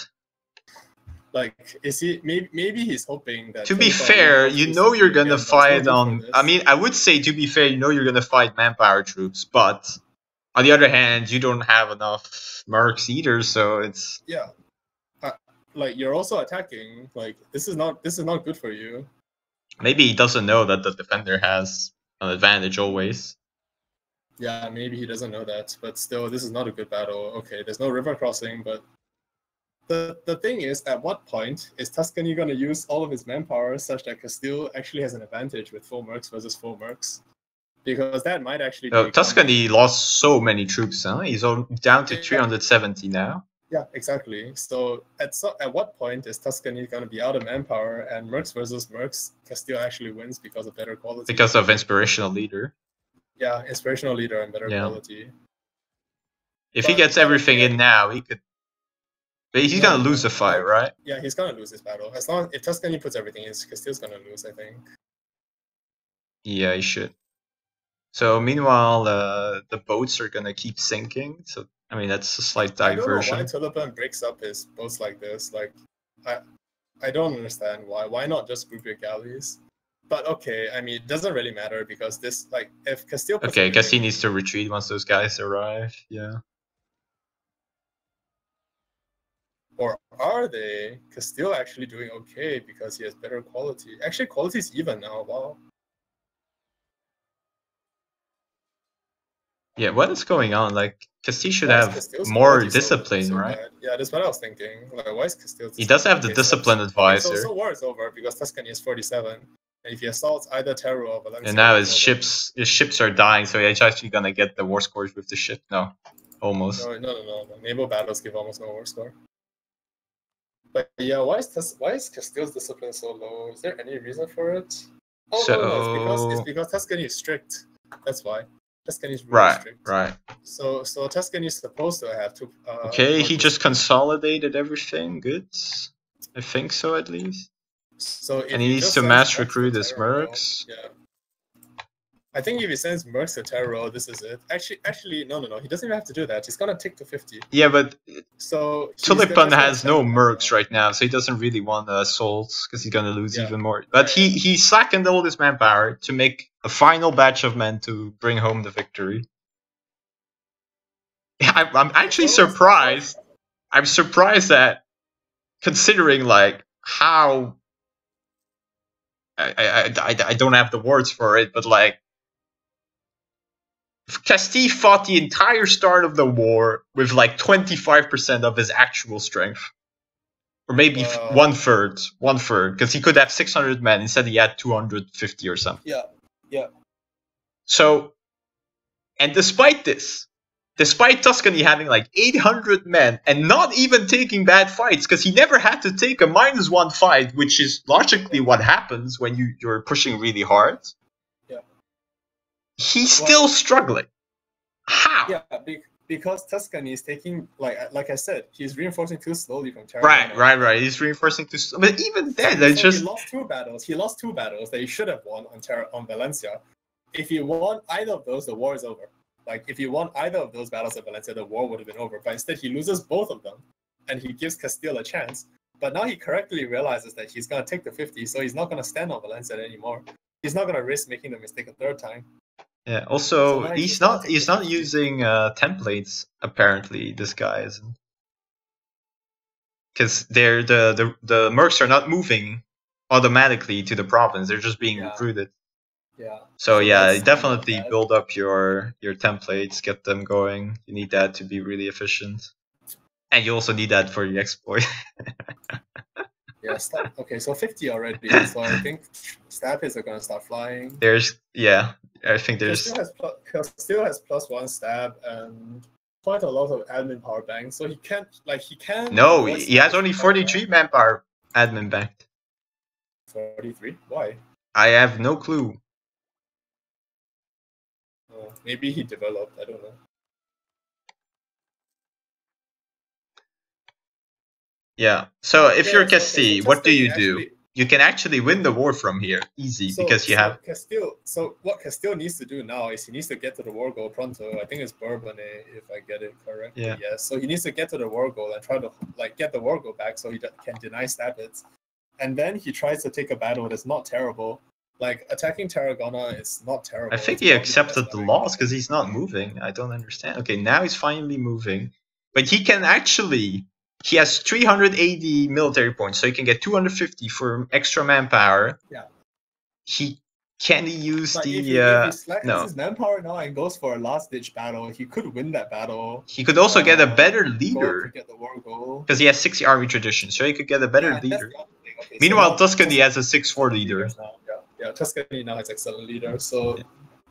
Like, is he maybe he's hoping that. To be fair, you know you're gonna fight on. I mean, I would say to be fair, you know you're gonna fight manpower troops, but on the other hand, you don't have enough mercs either, so it's. Yeah, like you're also attacking. Like this is not good for you. Maybe he doesn't know that the defender has an advantage always. Yeah, maybe he doesn't know that, but still, this is not a good battle. Okay, there's no river crossing, but the thing is, at what point is Tuscany going to use all of his manpower such that Castile actually has an advantage with full mercs versus full mercs? Because that might actually be... Tuscany lost so many troops, huh? He's down to 370 now. Yeah, exactly. So at what point is Tuscany going to be out of manpower and mercs versus mercs, Castile actually wins because of better quality? Because of inspirational leader. Yeah, inspirational leader and better quality. If he gets everything in now, he could. But he's gonna lose the fight, right? Yeah, he's gonna lose this battle. As long if Tuscany puts everything in, Castile's gonna lose, I think. Yeah, he should. So meanwhile, the boats are gonna keep sinking. So I mean, that's a slight diversion. I don't know why Tullipen breaks up his boats like this. Like, I don't understand why. Why not just group your galleys? But okay, I mean, it doesn't really matter because this, like, if Castile... Okay, I guess he needs to retreat once those guys arrive, yeah. Or are they? Castile actually doing okay because he has better quality. Actually, quality is even now, wow. Yeah, what is going on? Like, Castile should have more discipline, right? Bad? Yeah, that's what I was thinking. Like, why is Castile... He does have the discipline advisor. So war is over because Tuscany is 47. And if he assaults either Teru or Valencia... And now his ships are dying, so he's actually gonna get the war scores with the ship. No, almost. No. Naval battles give almost no war score. But yeah, why is Castile's discipline so low? Is there any reason for it? Oh So no, it's because Tuscany is strict. That's why. Tuscany is really strict. right. So Tuscany is supposed to have two. Okay, more he just discipline. consolidated everything. Good. I think so, at least. So if And he needs just to sends mass Mercs recruit to his Terra Row, mercs. yeah. I think if he sends Mercs to Terra Row, this is it. Actually, no. He doesn't even have to do that. He's gonna take to 50. Yeah, but So Tullipen has no mercs right now, so he doesn't really want assaults because he's gonna lose even more. But he slackened all his manpower to make a final batch of men to bring home the victory. I'm actually surprised. I'm surprised that, considering like how I don't have the words for it, but like Castille fought the entire start of the war with like 25% of his actual strength. Or maybe one third, because he could have 600 men instead he had 250 or something. Yeah. So, and despite this, despite Tuscany having like 800 men and not even taking bad fights, because he never had to take a -1 fight, which is logically what happens when you're pushing really hard. Yeah. He's still struggling. How? Yeah, because Tuscany is taking, like I said, he's reinforcing too slowly from Terra. Right. He's reinforcing too slowly. But even then, he lost two battles. He lost two battles that he should have won on Valencia. If he won either of those, the war is over. Like, if he won either of those battles at Valencia, the war would have been over. But instead, he loses both of them, and he gives Castile a chance. But now he correctly realizes that he's going to take the 50, so he's not going to stand on Valencia anymore. He's not going to risk making the mistake a third time. Yeah. Also, so he's not using templates. Apparently, this guy isn't, because the mercs are not moving automatically to the province. They're just being recruited. Yeah. So yeah, definitely build up your templates, get them going. You need that to be really efficient, and you also need that for the exploit. Yeah. Okay, so 50 already. So I think stab hits are gonna start flying. I think there's Castile has +1 stab and quite a lot of admin power bank, so he can. No, he has only 43 manpower admin banked. 43? Why? I have no clue. Maybe he developed. I don't know. Yeah. So if you're Castile, what do? You can actually win the war from here, easy, because you have Castile. So what Castile needs to do now is he needs to get to the war goal pronto. I think it's Bourbon, if I get it correctly. Yeah. Yes. So he needs to get to the war goal and try to get the war goal back, so he can deny stab hits. And then he tries to take a battle that's not terrible. Like, attacking Tarragona is not terrible. I think he accepted the loss because he's not moving. I don't understand. Okay, now he's finally moving. But he can actually... He has 380 military points, so he can get 250 for extra manpower. Yeah. Can he use if he slackens his manpower now and goes for a last-ditch battle, he could win that battle. He could also get a better leader. To get the war goal. Because he has 60 army tradition, so he could get a better leader. Okay, meanwhile, so Tuscany has a 6-4 leader. Yeah, Tuscany now has excellent leader, so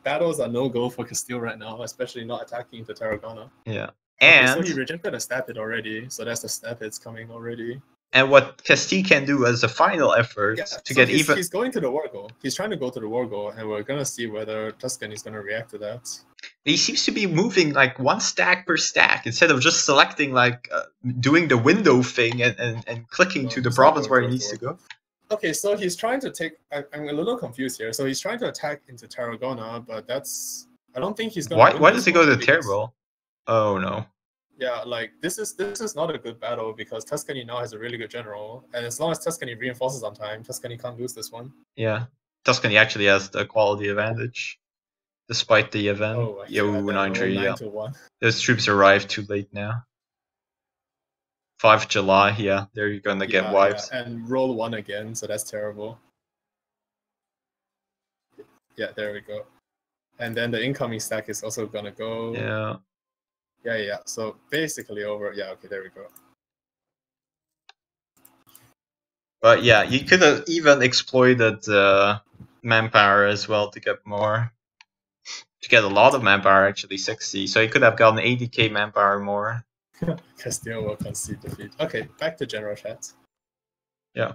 battles are no go for Castile right now, especially not attacking into Tarragona. Yeah. And so he rejected a stab hit already, so that's the stab hits coming already. And what Castile can do as a final effort to get even... He's going to the war goal. He's trying to go to the war goal, and we're going to see whether Tuscany is going to react to that. He seems to be moving like one stack per stack, instead of just selecting, like, doing the window thing and clicking to the province where he needs to go. Okay, so he's trying to take... I'm a little confused here. So he's trying to attack into Tarragona, but that's... I don't think he's going to... Why does he go to Teruel? Oh, no. Yeah, like, this is not a good battle because Tuscany now has a really good general, and as long as Tuscany reinforces on time, Tuscany can't lose this one. Yeah, Tuscany actually has the quality advantage, despite the event. Oh, yeah, 9-1. Those troops arrived too late now. 5 July, yeah, they're gonna get wiped. Yeah, and roll 1 again, so that's terrible. Yeah, there we go. And then the incoming stack is also gonna go. Yeah. Yeah. So basically over. Yeah. Okay. There we go. But yeah, you could have even exploited manpower as well to get more. To get a lot of manpower, actually 60. So you could have gotten 80k manpower more. Castile will concede defeat. Okay, back to general chat. Yeah.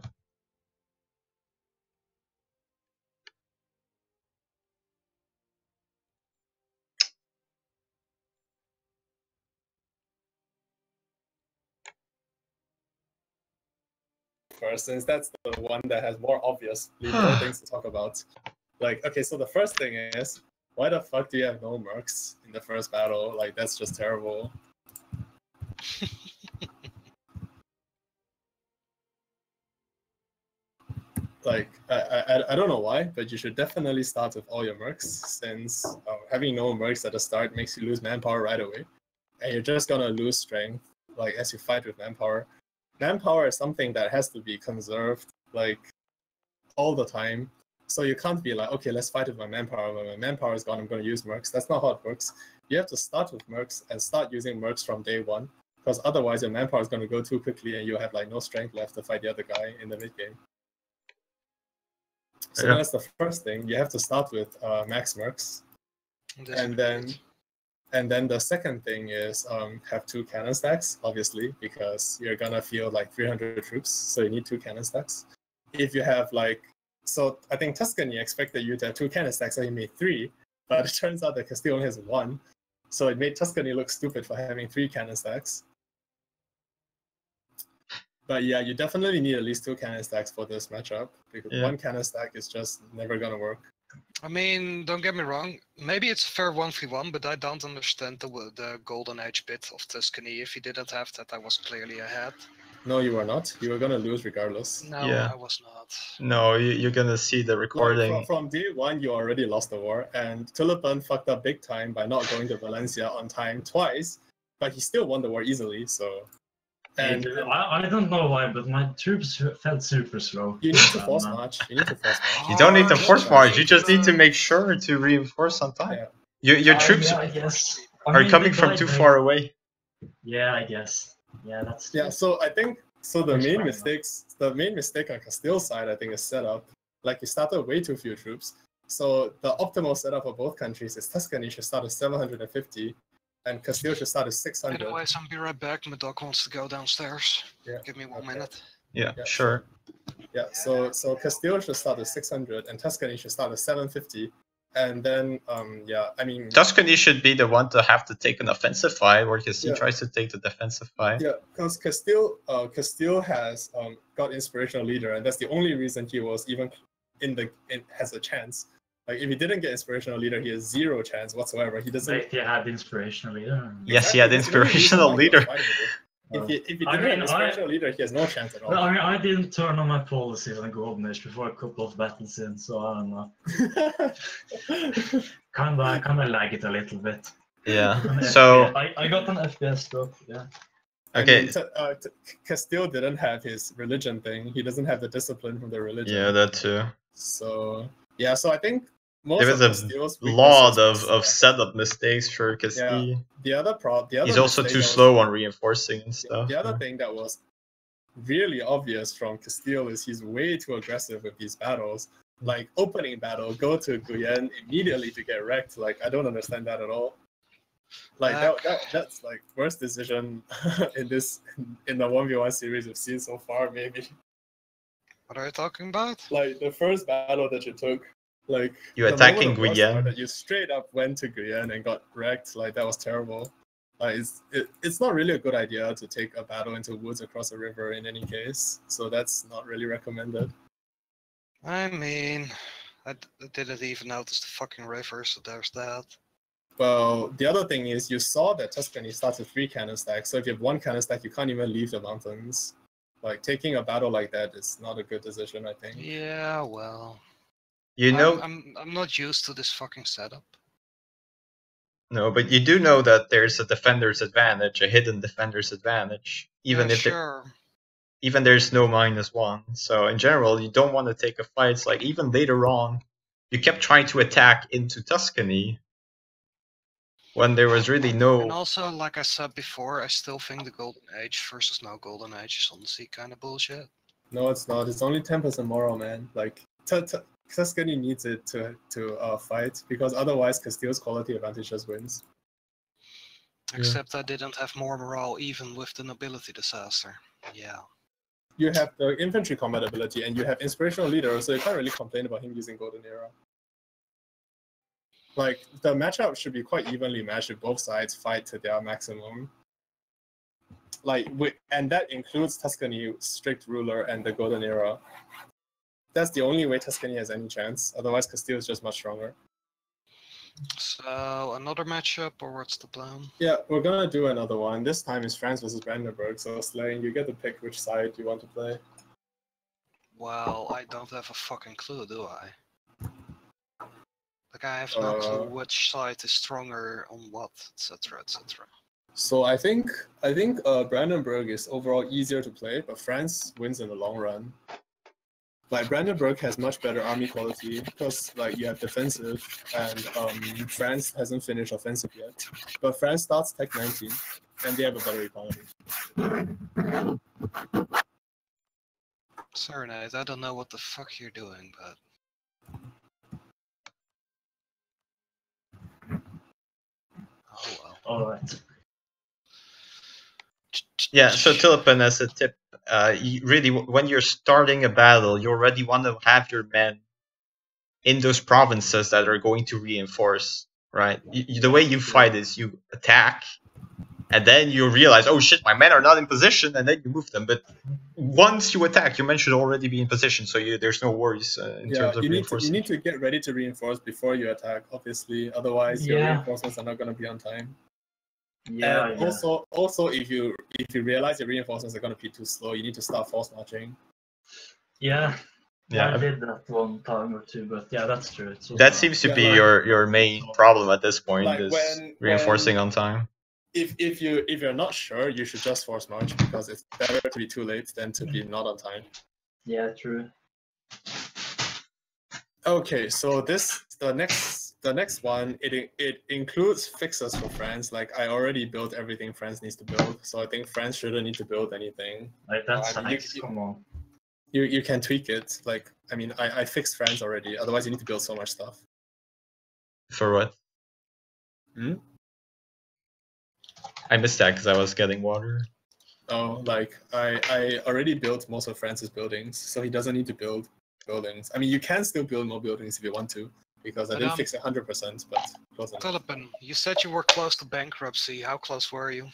First, since that's the one that has more obviously more things to talk about. Like, okay, so the first thing is, why the fuck do you have no mercs in the first battle? Like, that's just terrible. Like, I don't know why, but you should definitely start with all your mercs, since having no mercs at the start makes you lose manpower right away. And you're just gonna lose strength, like, as you fight with manpower. Manpower is something that has to be conserved, like, all the time. So you can't be like, okay, let's fight with my manpower. When my manpower is gone, I'm going to use mercs. That's not how it works. You have to start with mercs and start using mercs from day one, because otherwise your manpower is going to go too quickly and you'll have like no strength left to fight the other guy in the mid game. So Yeah. that's the first thing. You have to start with max mercs, and then the second thing is have 2 cannon stacks, obviously, because you're gonna field like 300 troops, so you need 2 cannon stacks. If you have like, so I think Tuscany expected you to have 2 cannon stacks, so he made 3, but it turns out that Castile only has 1, so it made Tuscany look stupid for having 3 cannon stacks. But yeah, you definitely need at least 2 cannon stacks for this matchup, because 1 cannon stack is just never gonna work. I mean, don't get me wrong. Maybe it's a fair 1v1, but I don't understand the golden age bit of Tuscany. If he didn't have that, I was clearly ahead. No, you were not. You were gonna lose regardless. No, I was not. No, you're gonna see the recording. Like, from day one, you already lost the war, and Tullipen fucked up big time by not going to Valencia on time twice, but he still won the war easily, so... And I don't know why, but my troops felt super slow. you need to force march. You need to force march. You don't need to force march. You just need to make sure to reinforce on time. Yeah. Your troops I guess. are coming from too far away. Yeah, I guess. Yeah, that's. Yeah, so I think the main mistake on Castile's side, I think, is setup. Like, you started way too few troops. So the optimal setup for both countries is Tuscany should start at 750, and Castile should start at 600. Anyways, I'll be right back. My dog wants to go downstairs. Yeah. Give me 1 minute. Yeah, sure. Yeah, so Castile should start at 600, and Tuscany should start at 750. And then, I mean... Tuscany should be the one to have to take an offensive fight, whereas he tries to take the defensive fight. Yeah, because Castile has got inspirational leader, and that's the only reason he was even has a chance. Like, if he didn't get inspirational leader, he has 0 chance whatsoever. He doesn't... Wait, he had inspirational leader? Yes, he had inspirational leader. If he didn't have inspirational leader, he has no chance at all. Well, I mean, I didn't turn on my policies on Golden Age before a couple of battles in, so I don't know. Kinda like it a little bit. Yeah. So I got an FPS drop. Yeah. Okay. I mean, Castile didn't have his religion thing. He doesn't have the discipline from the religion. Yeah, that too. So yeah, so I think most there of was a lot of setup mistakes for Castile. Yeah. The other he's also too slow on reinforcing and stuff. The other thing that was really obvious from Castile is he's way too aggressive with these battles. Like, opening battle, go to Guyenne immediately to get wrecked. Like, I don't understand that at all. Like, that's like worst decision in the 1v1 series we've seen so far, maybe. What are you talking about? Like, the first battle that you took, like, you attacking Guyenne, that you straight up went to Guyenne and got wrecked. Like, that was terrible. Like, it's not really a good idea to take a battle into woods across a river in any case. So that's not really recommended. I mean, I didn't even notice the fucking river, so there's that. Well, the other thing is, you saw that Tuscany starts with 3 cannon stacks, so if you have 1 cannon stack, you can't even leave the mountains. Like, taking a battle like that is not a good decision, I think. Yeah, well... You know... I'm not used to this fucking setup. No, but you do know that there's a defender's advantage, a hidden defender's advantage, even if even there's no -1. So in general, you don't want to take a fight. It's like, even later on, you kept trying to attack into Tuscany when there was really no... And also, like I said before, I still think the Golden Age versus no Golden Age is honestly kind of bullshit. No, it's not. It's only 10% moral, man. Like, Tuscany needs it to fight, because otherwise Castile's quality advantage just wins. Except I didn't have more morale even with the nobility disaster. Yeah. you have the infantry combat ability, and you have inspirational leader, so you can't really complain about him using Golden Era. Like, the matchup should be quite evenly matched if both sides fight to their maximum. Like, and that includes Tuscany, Strict Ruler, and the Golden Era. That's the only way Tuscany has any chance. Otherwise, Castile is just much stronger. So, another matchup, or what's the plan? Yeah, we're gonna do another one. This time is France versus Brandenburg, so Slaying, you get to pick which side you want to play. Well, I don't have a fucking clue, do I? Like, I have no clue which side is stronger on what, etc., etc. So I think Brandenburg is overall easier to play, but France wins in the long run. Like, Brandenburg has much better army quality because, like, you have defensive, and France hasn't finished offensive yet. But France starts Tech 19, and they have a better economy. Sorry, Nate, I don't know what the fuck you're doing, but... Oh well. Alright. Yeah, so Tullipen, as a tip, you really, when you're starting a battle, you already want to have your men in those provinces that are going to reinforce, right? The way you fight is you attack, and then you realize, oh shit, my men are not in position, and then you move them. But once you attack, your men should already be in position, so there's no worries in terms of reinforcing. You need to get ready to reinforce before you attack, obviously. Otherwise, your reinforcements are not going to be on time. Yeah. And also, if you realize your reinforcements are going to be too slow, you need to start force marching. Yeah. Yeah, I did that one time or two, but yeah, that's true. That seems to be your main problem at this point, like is reinforcing on time. If you're not sure, you should just force march, because it's better to be too late than to be not on time. Yeah, true. Okay, so the next one, it includes fixes for France. Like, I already built everything France needs to build, so I think France shouldn't need to build anything. Like, that's nice. Come on. You can tweak it. Like, I mean, I fixed France already. Otherwise, you need to build so much stuff. For what? I missed that because I was getting water. Oh, like, I already built most of France's buildings, so he doesn't need to build buildings. I mean, you can still build more buildings if you want to, because I didn't fix it 100%, but close enough. Tullipen, you said you were close to bankruptcy. How close were you?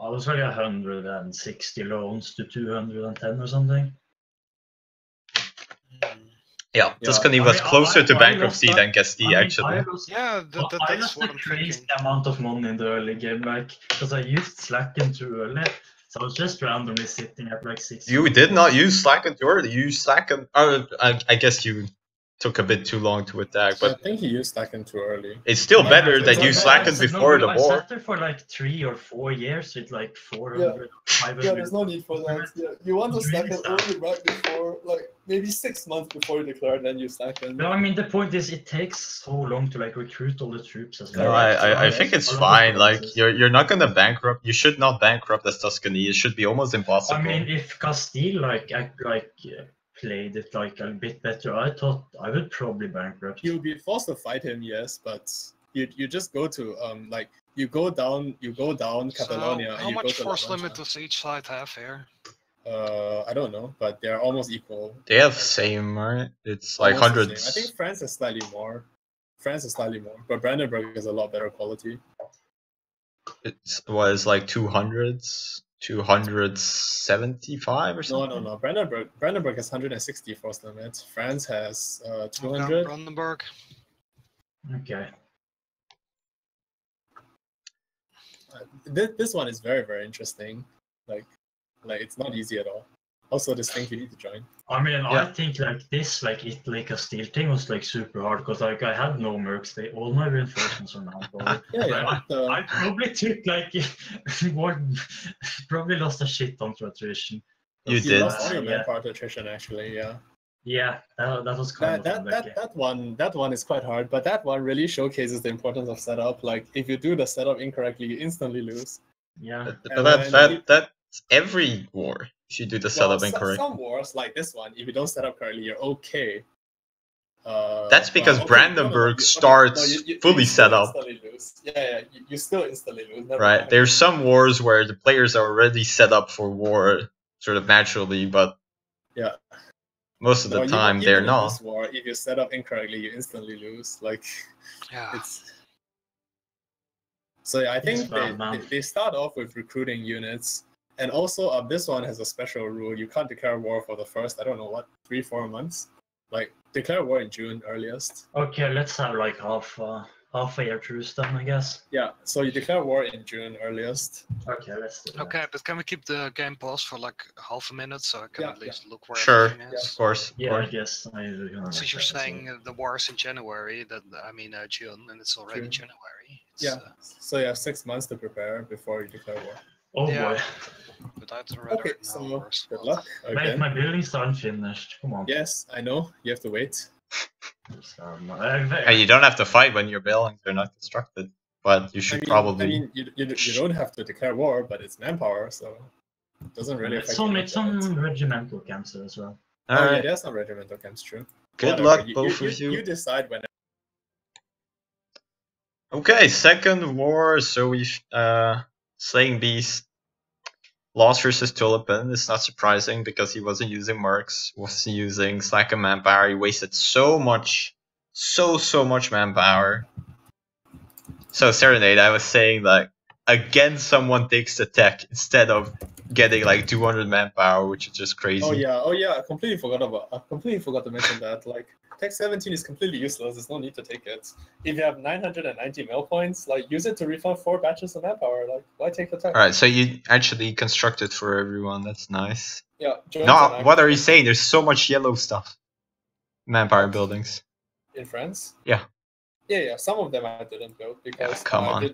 I was like 160 loans to 210 or something. Yeah, Tuscany was closer to bankruptcy than Castile, actually. I lost a crazy amount of money in the early game, like, because I used Slacken too early. So I was just randomly sitting at like 6. You did not use Slacken too early. You used Slacken. I guess you took a bit too long to attack, but I think he used Slacken too early. It's still better that you Slacken before the war. I sat there for like 3 or 4 years with like 400, 500. Yeah, there's no need for that. Yeah, you want to Slacken early, right before, like, maybe 6 months before you declare, then you Slacken. No, I mean, the point is, it takes so long to like recruit all the troops as well. No, I think it's fine. Like, you're not gonna bankrupt. You should not bankrupt as Tuscany. It should be almost impossible. I mean, if Castile played it like a bit better, I thought I would probably bankrupt. You'll be forced to fight him, yes, but you just go to you go down Catalonia. So how much force limit does each side have here? I don't know, but they're almost equal. They have same, right? It's like hundreds. I think France is slightly more. But Brandenburg is a lot better quality. It was like 200s, 275 or something. No. Brandenburg has 160 force limit. France has 200. Brandenburg. Okay. This one is very, very interesting. Like it's not easy at all. Also, this thing you need to join. I mean, I think like this, like Italy Castile thing was like super hard because like I had no mercs. All my reinforcements are now. I probably took like probably lost a shit ton to attrition. You did. Lost all your manpower to attrition, actually. Yeah. Yeah, that was kind of that one is quite hard, but that one really showcases the importance of setup. Like, if you do the setup incorrectly, you instantly lose. Yeah, but that's every war. If you do the setup incorrectly. Some wars like this one, if you don't set up correctly, you're okay. That's because Brandenburg starts fully set up. Yeah, you still instantly lose. Right. There's some wars where the players are already set up for war, sort of naturally, but yeah, most of the time they're even in not. this war, if you set up incorrectly, you instantly lose. Like, Yeah. it's. So yeah, I think they start off with recruiting units, and also this one has a special rule: you can't declare war for the first, I don't know what, 3-4 months. Like, declare war in June earliest. Okay, let's have like half a year truce then, I guess. Yeah, so you declare war in June earliest. Okay, let's do that. Okay, but can we keep the game paused for like half a minute so I can at least look where Sure, everything is? of course. Yeah, I guess. Since you're saying the war is in January, that I mean June, and it's already January. It's, yeah, so you have 6 months to prepare before you declare war. Oh boy. But I'd rather Okay, so good luck. Wait, my buildings aren't finished. Come on. Yes, I know. You have to wait. And you don't have to fight when your buildings are not constructed, but you should probably. I mean, you don't have to declare war, but it's manpower, so it doesn't really affect. Some regimental camps as well. Yeah, there's some regimental camps, true. Good luck, both of you. You decide when. Okay, second war. So we Slayingbeast lost versus Tullipen. It's not surprising because he wasn't using mercs, wasn't using slack of manpower. He wasted so much manpower. So Serenade, I was saying like again, someone takes the tech instead of getting like 200 manpower, which is just crazy. Oh yeah, I completely forgot to mention that. Like, Tech 17 is completely useless. There's no need to take it. If you have 990 mil points, like, use it to refund 4 batches of manpower. Like, why take the tech? Alright, so you actually constructed for everyone. That's nice. Yeah. No, what are you saying? There's so much yellow stuff. Manpower buildings. In France? Yeah. Yeah. Some of them I didn't build because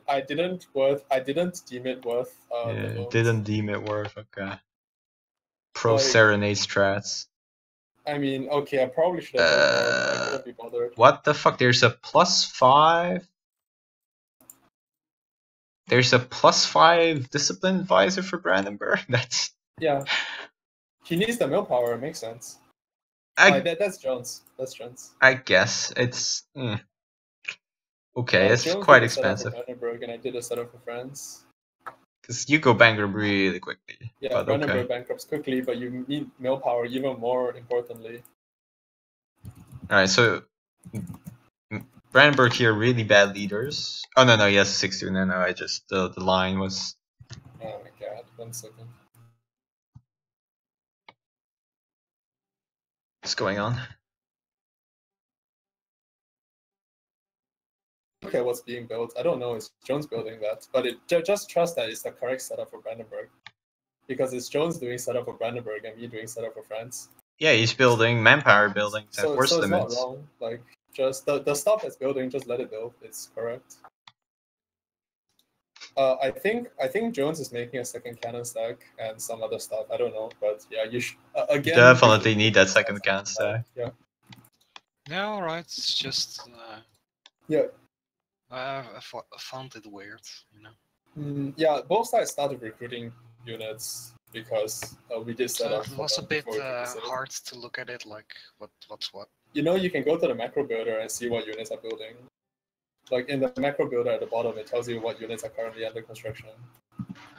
I didn't deem it worth. Didn't deem it worth. Okay. Pro Serenade strats. I mean, okay, I probably should have done more, but I couldn't be bothered. What the fuck? There's a +5. There's a +5 discipline advisor for Brandenburg. That's he needs the millpower. It makes sense. That's Jones. That's Jones. I guess it's okay. It's Jones quite did a setup expensive. for Brandenburg, and I did a setup for France. Because you go bankrupt really quickly. Yeah, Brandenburg bankrupts quickly, but you need millpower even more importantly. Alright, so Brandenburg here really bad leaders. Oh no, he has 6-2. No, I just the line was. Oh my god! 1 second. What's going on? Okay, what's being built? I don't know. It's Jones building that, but just trust that it's the correct setup for Brandenburg, because it's Jones doing setup for Brandenburg and me doing setup for France. Yeah, he's building manpower buildings at force so limits. It's not wrong. Like, just the stuff that's building, just let it build. It's correct. I think Jones is making a second cannon stack and some other stuff. I don't know, but yeah, you should again. Definitely need that second cannon stack. Yeah. Yeah, all right. It's just. Yeah. I found it weird, you know. Yeah, both sides started recruiting units because we did set up. It was a bit hard to look at it, like what's what. You know, you can go to the macro builder and see what units are building. Like in the macro builder at the bottom, it tells you what units are currently under construction.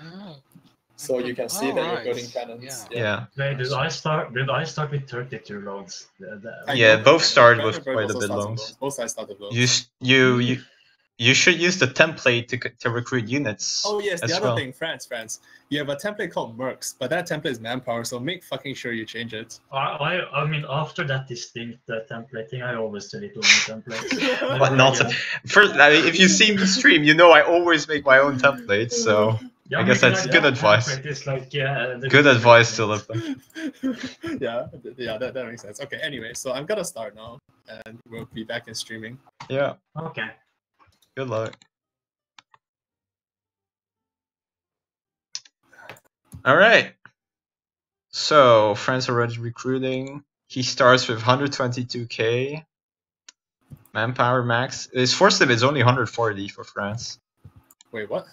Oh. So you can see that you're building cannons. Yeah. Wait, did I start with 32 loans? Both started with quite a bit loans. Both sides started loans. You should use the template to recruit units. Oh yes, the other thing, France. You have a template called Mercs, but that template is manpower, so make fucking sure you change it. I mean, after that distinct template thing, I always delete all my templates. But not first. I mean, if you see me stream, you know I always make my own templates. So I guess that's good advice. Like, good advice to live by. Yeah, that makes sense. Okay, anyway, so I'm gonna start now, and we'll be back in streaming. Yeah. Okay. Good luck. All right. So France already recruiting. He starts with 122k manpower max. His force limit is only 140 for France. Wait, what?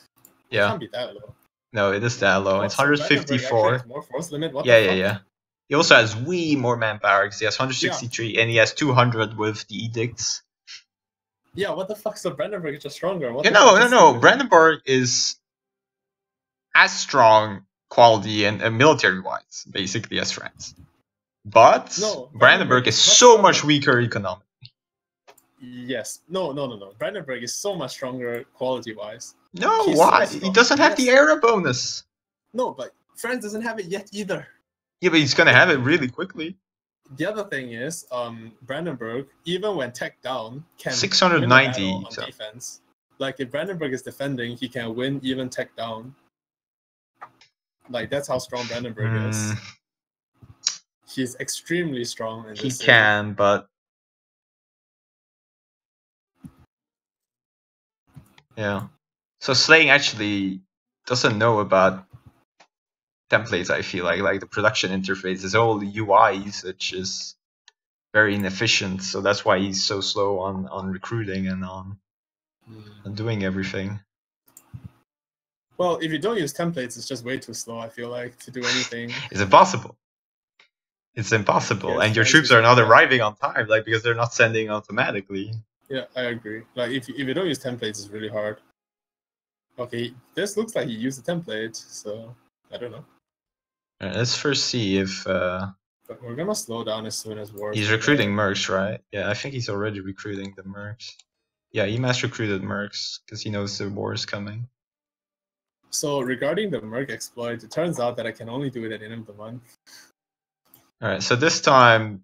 Yeah. It can't be that low. No, it is that low. It's 154. More force limit? What Yeah. He also has way more manpower because he has 163 and he has 200 with the edicts. Yeah, what the fuck? So Brandenburg is just stronger. No. Brandenburg is as strong quality and military-wise, basically, as France. But No, Brandenburg is so much weaker economically. Yes. No. Brandenburg is so much stronger quality-wise. No, He's why? so He doesn't have the era bonus. No, but France doesn't have it yet either. Yeah, but he's gonna have it really quickly. The other thing is, Brandenburg, even when tech down, can 690 win a battle on defense. Like if Brandenburg is defending, he can win even tech down. Like that's how strong Brandenburg is. He's extremely strong in this. He can, but yeah. So Slaying actually doesn't know about templates. I feel like the production interface, his whole UI usage is very inefficient. So that's why he's so slow on recruiting and on doing everything. Well, if you don't use templates, it's just way too slow. I feel like to do anything. It's impossible. It's impossible, Yes, and your troops are not arriving on time, like because they're not sending automatically. Yeah, I agree. Like if you don't use templates, it's really hard. Okay, this looks like he used a template, so I don't know. Let's first see if But we're gonna slow down as soon as war. he's recruiting mercs, right? Yeah, I think he's already recruiting the mercs. Yeah, he mass recruited mercs because he knows the war is coming. So regarding the merc exploit, it turns out that I can only do it at the end of the month. Alright, so this time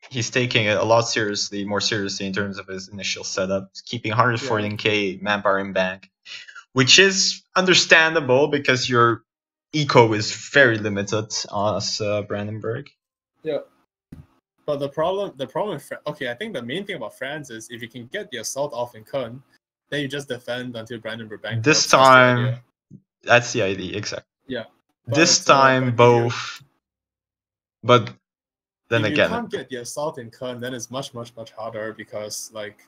he's taking it a lot more seriously in terms of his initial setup. He's keeping 114k manpower in bank, which is understandable because your eco is very limited as Brandenburg. Yeah. But the problem okay, I think the main thing about France is if you can get the assault off in Köln, then you just defend until Brandenburg bankrupt. This time, that's the idea, exactly. Yeah. This time, both. But then if again, you can't get the assault in Köln, then it's much harder because like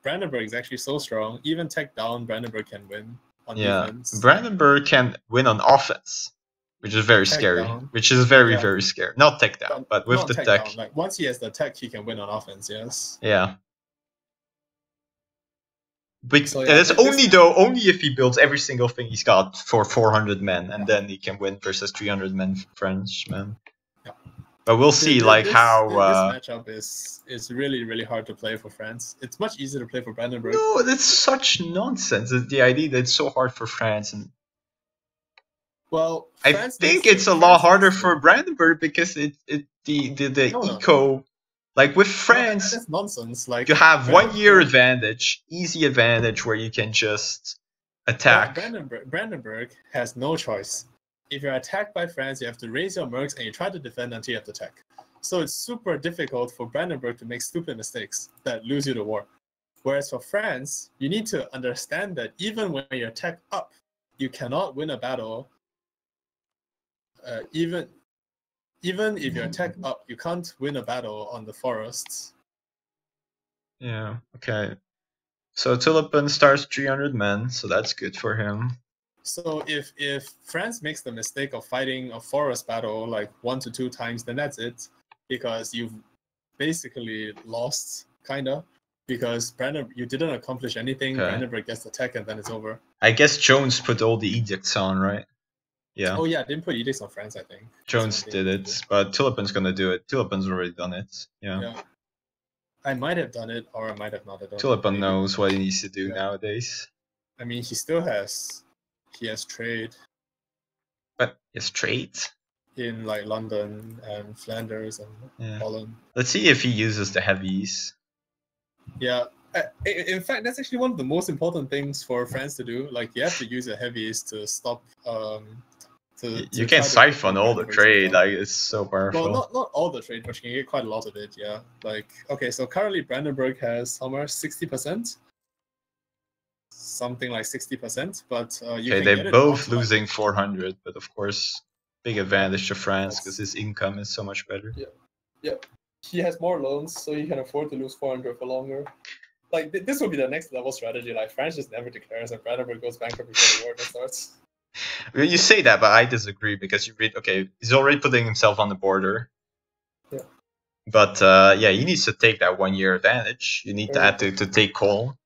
Brandenburg is actually so strong. Even tech down, Brandenburg can win on defense. Brandenburg can win on offense, which is very scary. Which is very scary. Not tech down, but with the tech. Down. Like once he has the tech, he can win on offense. Yes. Yeah. But so, that's only if he builds every single thing he's got for 400 men, and then he can win versus 300 men Frenchmen. Yeah. But we'll see, like how this matchup is really hard to play for France. It's much easier to play for Brandenburg. No, that's such nonsense. The idea that it's so hard for France, and well, I think it's a lot harder for Brandenburg because the eco. Like with France, that's nonsense. Like you have 1 year advantage, easy advantage where you can just attack. Brandenburg has no choice. If you're attacked by France, you have to raise your mercs and you try to defend until you have to attack. So it's super difficult for Brandenburg to make stupid mistakes that lose you the war. Whereas for France, you need to understand that even when you attack up, you cannot win a battle. Even if you attack up, you can't win a battle on the forests. Yeah, okay. So Tullipen starts 300 men, so that's good for him. So if France makes the mistake of fighting a forest battle like 1 to 2 times, then that's it. Because you've basically lost, kinda. Because you didn't accomplish anything, Brandenburg gets the tech and then it's over. I guess Jones put all the edicts on, right? Yeah. Oh yeah, didn't put edicts on France, I think. Jones did it, but Tullipen's gonna do it. Tullipen's already done it. Yeah. I might have done it, or I might have not done it. Tullipen knows what he needs to do nowadays. I mean, he still has trade. But his trade? In like London and Flanders and Holland. Let's see if he uses the heavies. Yeah. In fact, that's actually one of the most important things for France to do. Like, you have to use your heavies to stop. You can siphon all the trade. Like, it's so powerful. Well, not all the trade, but you can get quite a lot of it. Yeah. Like, okay, so currently Brandenburg has somewhere 60%, something like 60%. But they're both losing 400, but of course, big advantage to France because his income is so much better. Yeah. He has more loans, so he can afford to lose 400 for longer. Like, this would be the next level strategy. Like, France just never declares and Brandenburg goes bankrupt before the war starts. You say that, but I disagree because he's already putting himself on the border. Yeah. But he needs to take that 1 year advantage. You need to take Cologne.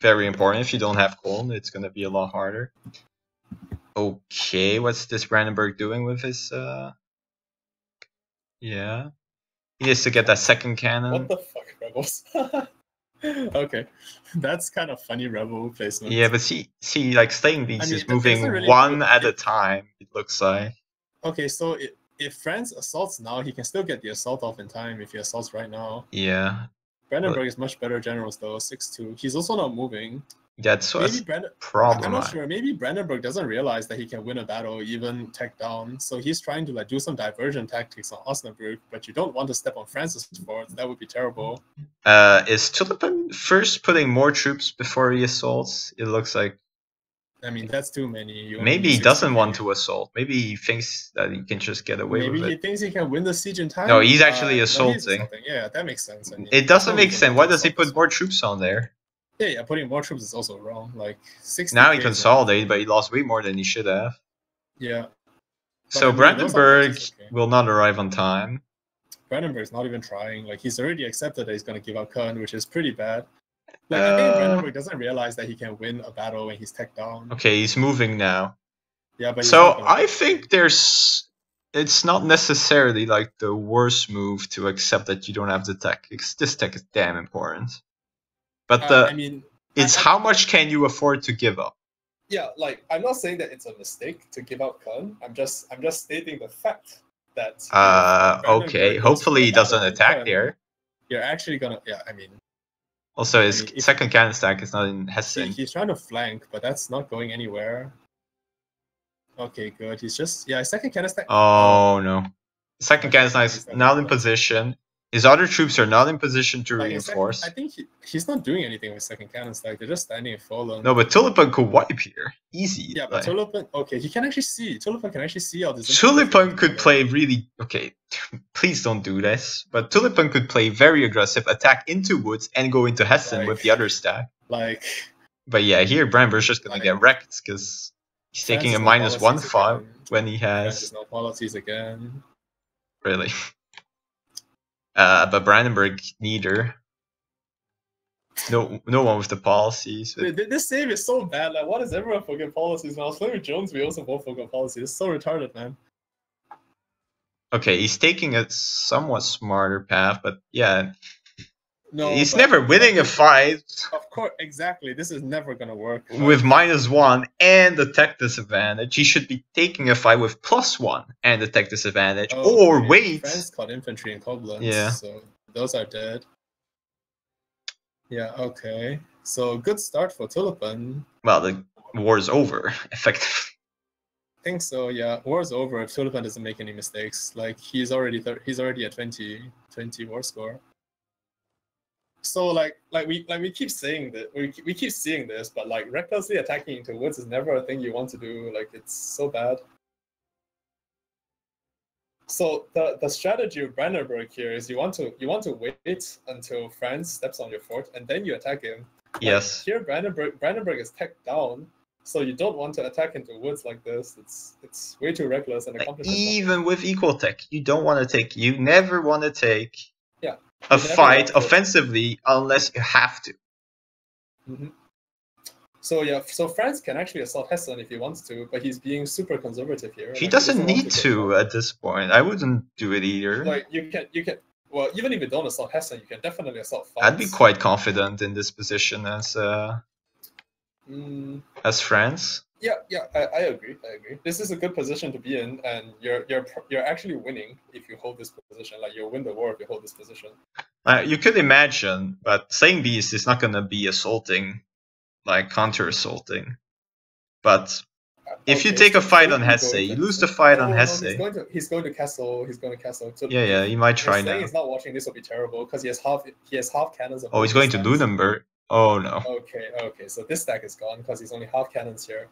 Very important. If you don't have Cologne, it's going to be a lot harder. Okay, what's this Brandenburg doing with his yeah. He needs to get that second cannon. What the fuck, rebels? Okay, that's kind of funny rebel placement. Yeah, but see, like Slayingbeast I mean, is moving really one good. at a time. It looks like. Okay, so if France assaults now, he can still get the assault off in time if he assaults right now. Yeah. Brandenburg is much better generals though, 6-2. He's also not moving. That's what's I'm not sure. Maybe Brandenburg doesn't realize that he can win a battle even tech down. So he's trying to like do some diversion tactics on Osnabrück, but you don't want to step on France's forts. That would be terrible. Is Tullipen first putting more troops before he assaults? It looks like. I mean, that's too many. Maybe he doesn't want to assault. Maybe he thinks that he can just get away with it. Maybe he thinks he can win the siege in time. No, he's actually assaulting. Yeah, that makes sense. I mean, it doesn't make sense. Why does he put more troops on there? Yeah, putting more troops is also wrong. Like 60. Now he consolidated, but he lost way more than he should have. Yeah. So Brandenburg will not arrive on time. Brandenburg's not even trying. Like he's already accepted that he's going to give up Köln, which is pretty bad. Like I think Brandenburg doesn't realize that he can win a battle when he's tech down. Okay, he's moving now. Yeah, but so I think it's not necessarily like the worst move to accept that you don't have the tech. This tech is damn important. But I mean, how much can you afford to give up? Yeah, like I'm not saying that it's a mistake to give up Köln. I'm just stating the fact that. Okay. Hopefully he doesn't attack there. You're actually gonna. Yeah, I mean. Also, his second cannon stack is not in Hessen. He's trying to flank, but that's not going anywhere. Okay, good. He's just his second cannon stack. Oh no, second cannon stack is not in position. His other troops are not in position to reinforce. I think he's not doing anything with second cannon stack. They're just standing in Poland. No, but Tullipen could wipe here. Easy. Yeah, but Tullipen... Okay, he can actually see. Tullipen can actually see all this. Tullipen could play really... Okay, please don't do this. But Tullipen could play very aggressive, attack into woods, and go into Hessen with the other stack. But yeah, here Brandenburg's just going to get wrecked, because he's taking a -1-5 when he has... no policies again. Really? But Brandenburg neither. No one with the policies. This save is so bad. Like, why does everyone forget policies? When I was playing with Jones, we also both forgot policies. It's so retarded, man. Okay, he's taking a somewhat smarter path, but yeah. No, he's never winning a fight. Of course, exactly. This is never gonna work. With -1 and the tech disadvantage, he should be taking a fight with +1 and the tech disadvantage. Or wait. France caught infantry in Koblenz. Yeah. So those are dead. Yeah, okay. So good start for Tullipen. Well, the war is over, effectively. I think so, yeah. War's over if Tullipen doesn't make any mistakes. Like he's already at 20 war score. So like we keep saying that we keep seeing this, but like recklessly attacking into woods is never a thing you want to do. Like it's so bad. So the strategy of Brandenburg here is you want to wait until France steps on your fort and then you attack him. Like, yes. Here Brandenburg is tech down, so you don't want to attack into woods like this. It's way too reckless and accomplishes even with equal tech, you don't want to take. You never want to take. Yeah. A fight offensively unless you have to. Mm-hmm. So yeah, so France can actually assault Hessen if he wants to, but he's being super conservative here. He doesn't need to at this point. I wouldn't do it either. Like you can. Well, even if you don't assault Hessen, you can definitely assault France. I'd be quite confident in this position as France. Yeah, I agree. This is a good position to be in, and you're actually winning if you hold this position. Like you'll win the war if you hold this position. You could imagine, but Slayingbeast is not gonna be assaulting, like counter-assaulting. But if you take a fight on Hesse, you lose the fight on Hesse. He's going to castle. He's going to castle. So yeah, he might try now. He's not watching. This will be terrible because he has half cannons. Oh, he's going to Lunenburg. Oh no. Okay. So this stack is gone because he's only half cannons here.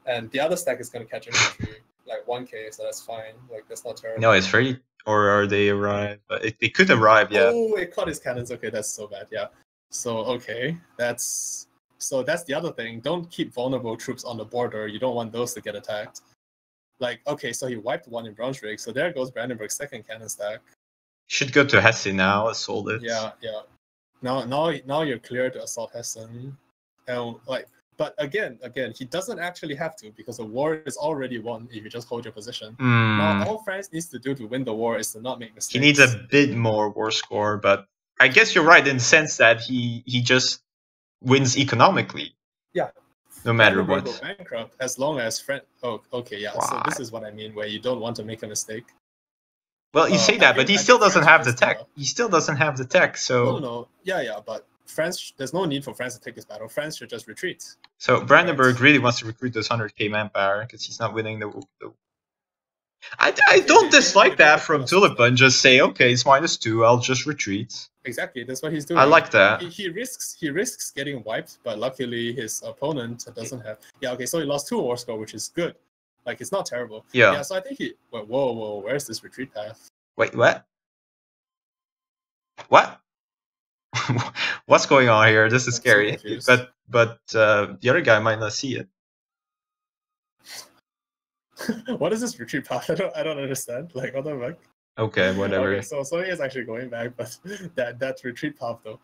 And the other stack is going to catch infantry, like 1k, so that's fine. Like, that's not terrible. No, it's ready. Or are they arrived? But it could arrive, yeah. Oh, it caught his cannons. Okay, that's so bad, yeah. So, okay. That's the other thing. Don't keep vulnerable troops on the border. You don't want those to get attacked. Like, okay, so he wiped one in Braunschweig. So there goes Brandenburg's second cannon stack. Should go to Hesse now, assault it. Yeah. Now you're clear to assault Hessen. And, like, But again, he doesn't actually have to because the war is already won if you just hold your position. Mm. Now, all France needs to do to win the war is to not make mistakes. He needs a bit more war score, but I guess you're right in the sense that he just wins economically. Yeah. No matter what. Will bankrupt as long as France. Oh, okay, yeah. Why? So this is what I mean, where you don't want to make a mistake. Well, you say that, but he still doesn't have the tech. He still doesn't have the tech, so... No. Yeah, but France, there's no need for France to take this battle. France should just retreat. So Brandenburg really wants to recruit those 100k manpower because he's not winning the... I don't dislike that from Tullipen. Just say, okay, it's -2, I'll just retreat. Exactly, that's what he's doing. I like that. He risks getting wiped, but luckily his opponent doesn't have... Yeah, okay, so he lost 2 war score, which is good. Like, it's not terrible. Yeah, so I think he... Whoa, where's this retreat path? Wait, what? What? What's going on here? This is scary. But the other guy might not see it. What is this retreat path? I don't understand. Like, what the fuck? Okay, whatever. Okay, so he is actually going back, but that retreat path though.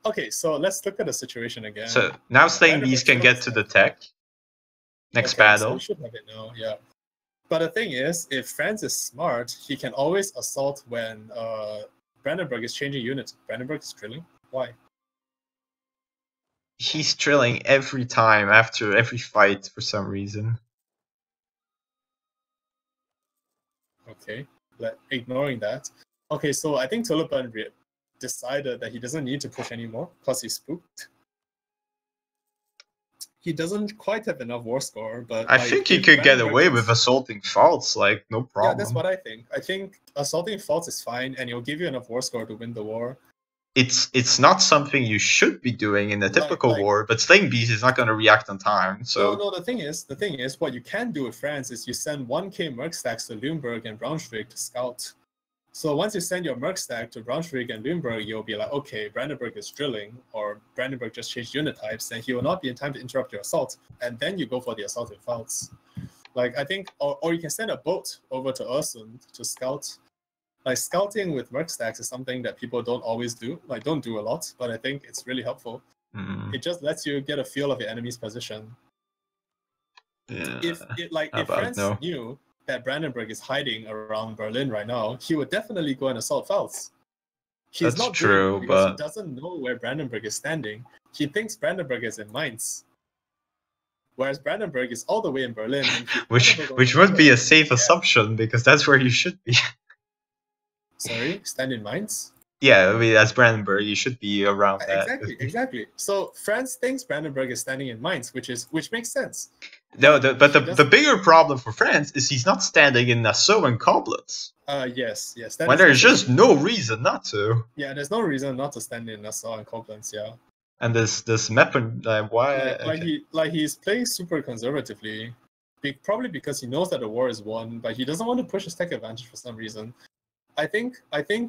Okay, so let's look at the situation again. So now Slayingbeast can get to the tech. Next battle. So we should have it now, yeah. But the thing is, if France is smart, he can always assault when Brandenburg is changing units. Brandenburg is drilling. Why? He's drilling every time after every fight for some reason. Okay, ignoring that. Okay, so I think Tullipen decided that he doesn't need to push anymore because he's spooked. He doesn't quite have enough war score, but I think he could get away with assaulting faults, like no problem. Yeah, that's what I think. I think assaulting faults is fine, and it'll give you enough war score to win the war. It's not something you should be doing in a typical war, but Slayingbeast is not going to react on time. So no. The thing is, what you can do with France is you send 1k merc stacks to Lüneburg and Braunschweig to scout. So once you send your merc stack to Braunschweig and Lüneburg, you'll be like, okay, Brandenburg is drilling, or Brandenburg just changed unit types, and he will not be in time to interrupt your assault. And then you go for the assaulting faults. Like, I think, or you can send a boat over to Öresund to scout. Like, scouting with merc stacks is something that people don't always do. Like, don't do a lot, but I think it's really helpful. It just lets you get a feel of your enemy's position. Yeah. If France knew that Brandenburg is hiding around Berlin right now, he would definitely go and assault Pfalz. He's That's not true, but he doesn't know where Brandenburg is standing. He thinks Brandenburg is in Mainz, whereas Brandenburg is all the way in Berlin. which would be a safe assumption because that's where you should be. Sorry, stand in Mainz? Yeah, I mean, that's Brandenburg. You should be around that. Exactly. So France thinks Brandenburg is standing in Mainz, which makes sense. No, but the bigger problem for France is he's not standing in Nassau and Koblenz. Yes. When there's just no reason not to. Yeah, there's no reason not to stand in Nassau and Koblenz. Yeah. And this map, why? He's playing super conservatively, probably because he knows that the war is won, but he doesn't want to push his tech advantage for some reason. I think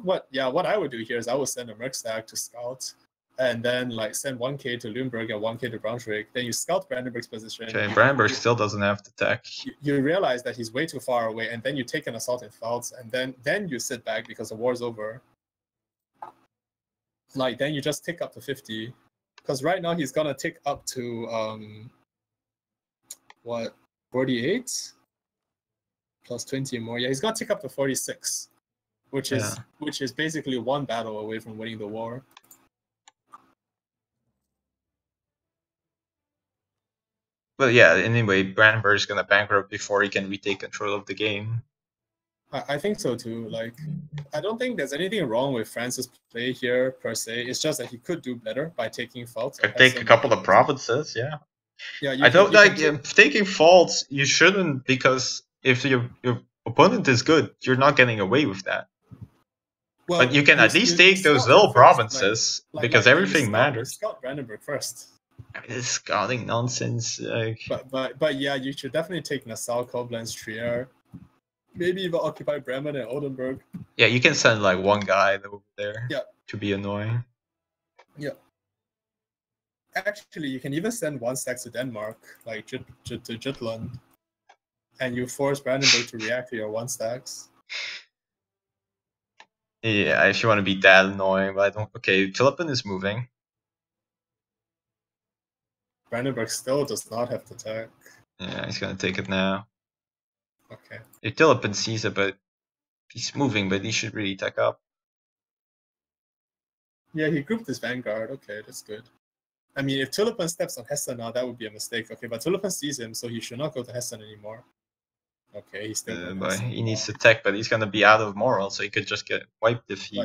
what I would do here is I would send a merc stack to scout, and then send 1k to Lüneburg and 1k to Braunschweig. Then you scout Brandenburg's position. Okay, Brandenburg still doesn't have the tech. You realize that he's way too far away, and then you take an assault in Pfalz, and then you sit back because the war's over. Then you just tick up to 50, because right now he's gonna tick up to 48 plus 20 more. Yeah, he's gonna tick up to 46. Which is basically one battle away from winning the war. But yeah, anyway, Brandenburg is gonna bankrupt before he can retake control of the game. I think so too. I don't think there's anything wrong with France's play here per se. It's just that he could do better by taking faults. Take a couple of provinces, yeah. Yeah, I don't taking faults. You shouldn't, because if your opponent is good, you're not getting away with that. Well, but you can at least take those little provinces because everything matters. Scout Brandenburg first. I mean, this scouting nonsense. But yeah, you should definitely take Nassau, Koblenz, Trier, maybe even occupy Bremen and Oldenburg. Yeah, you can send one guy over there. Yeah. To be annoying. Yeah. Actually, you can even send 1 stack to Denmark, to Jutland, and you force Brandenburg to react to your 1 stacks. Yeah, if you want to be that annoying, but I don't. Okay, Tullipen is moving. Brandenburg still does not have the tech. Yeah, he's gonna take it now. Okay. If Tullipen sees it, but he's moving, but he should really tech up. Yeah, he grouped his Vanguard. Okay, that's good. I mean, if Tullipen steps on Hessen now, that would be a mistake. Okay, but Tullipen sees him, so he should not go to Hessen anymore. Okay, he's still going to But Hessen. he needs to tech, but he's gonna be out of moral, so he could just get wiped if he.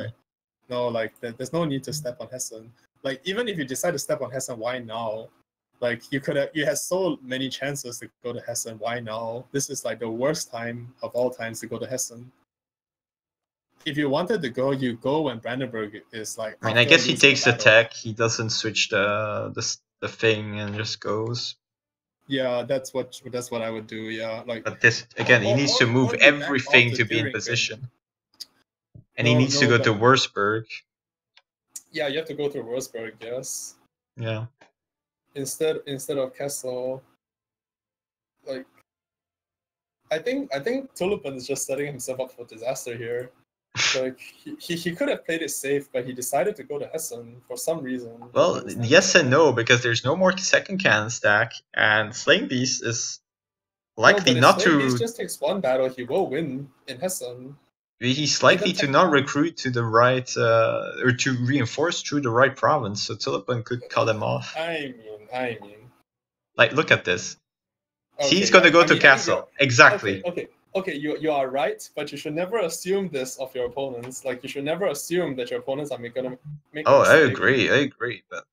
No, like there's no need to step on Hessen. Like even if you decide to step on Hessen, why now? Like you had so many chances to go to Hessen. Why now? This is like the worst time of all times to go to Hessen. If you wanted to go, you go when Brandenburg is like. I mean, I guess he takes the tech. He doesn't switch the thing and just goes. Yeah, that's what I would do. Yeah, like. But this again, he needs to move everything to be in position, and he needs to go to Würzburg. Yeah, you have to go through Würzburg. Yes. Yeah. Instead of Kessel, like. I think Tullipen is just setting himself up for disaster here. Like he could have played it safe, but he decided to go to Hessen for some reason. Well, yes and no, because there's no more second cannon stack, and Slayingbeast is likely not to. If Slayingbeast just takes one battle, he will win in Hessen. He's likely to not recruit to the right, or to reinforce through the right province, so Tullipen could cut him off. I mean. Like, look at this. Okay, he's gonna go to Castle. Exactly. Okay, you are right, but you should never assume this of your opponents. Like, you should never assume that your opponents are gonna make. Oh, I agree, but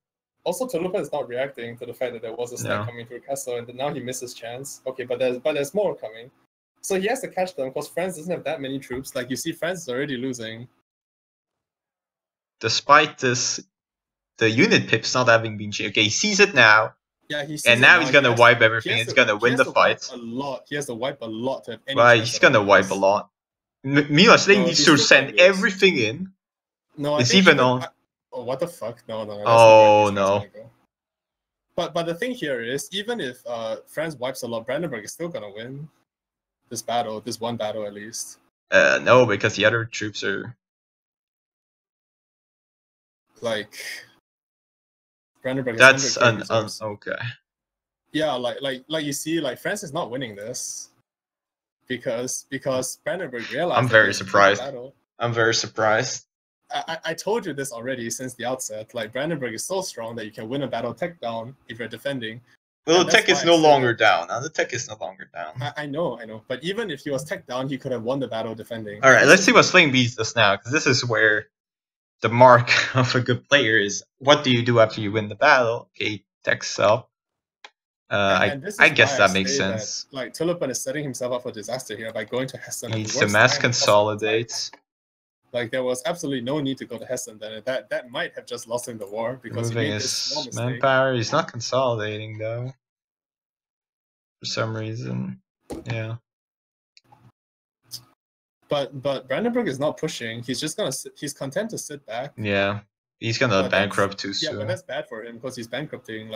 also Tullipen is not reacting to the fact that there was a stack coming through Castle, and now he misses chance. Okay, but there's more coming, so he has to catch them because France doesn't have that many troops. Like you see, France is already losing. Despite this, the unit pips not having been changed. Okay, he sees it now. Yeah, he sees and now he's gonna wipe everything. He's gonna win the fight. He has to wipe a lot to have any. Right, he's gonna wipe a lot. Milos needs to send everything in. No, it's even on. Oh, what the fuck? No. Oh no. But the thing here is, even if France wipes a lot, Brandenburg is still gonna win this battle. This one battle at least. No, because the other troops are like. Brandenburg that's okay. Yeah, like you see, like France is not winning this because Brandenburg realized. I'm very surprised. I'm very surprised. I told you this already since the outset. Like Brandenburg is so strong that you can win a battle tech down if you're defending. Well, the tech is no longer down. Now the tech is no longer down. I know. But even if he was tech down, he could have won the battle defending. All right, let's see what Slayingbeast does now, because this is where the mark of a good player is what do you do after you win the battle? Okay, techs up. I guess that makes sense. That, like Tullipen is setting himself up for disaster here by going to Hessen. He needs to mass consolidate. Like there was absolutely no need to go to Hessen then. That might have just lost him the war because moving his manpower. He's not consolidating though. For some reason, yeah. But Brandenburg is not pushing. He's just he's content to sit back. Yeah, he's gonna bankrupt too soon. Yeah, but that's bad for him because he's bankrupting.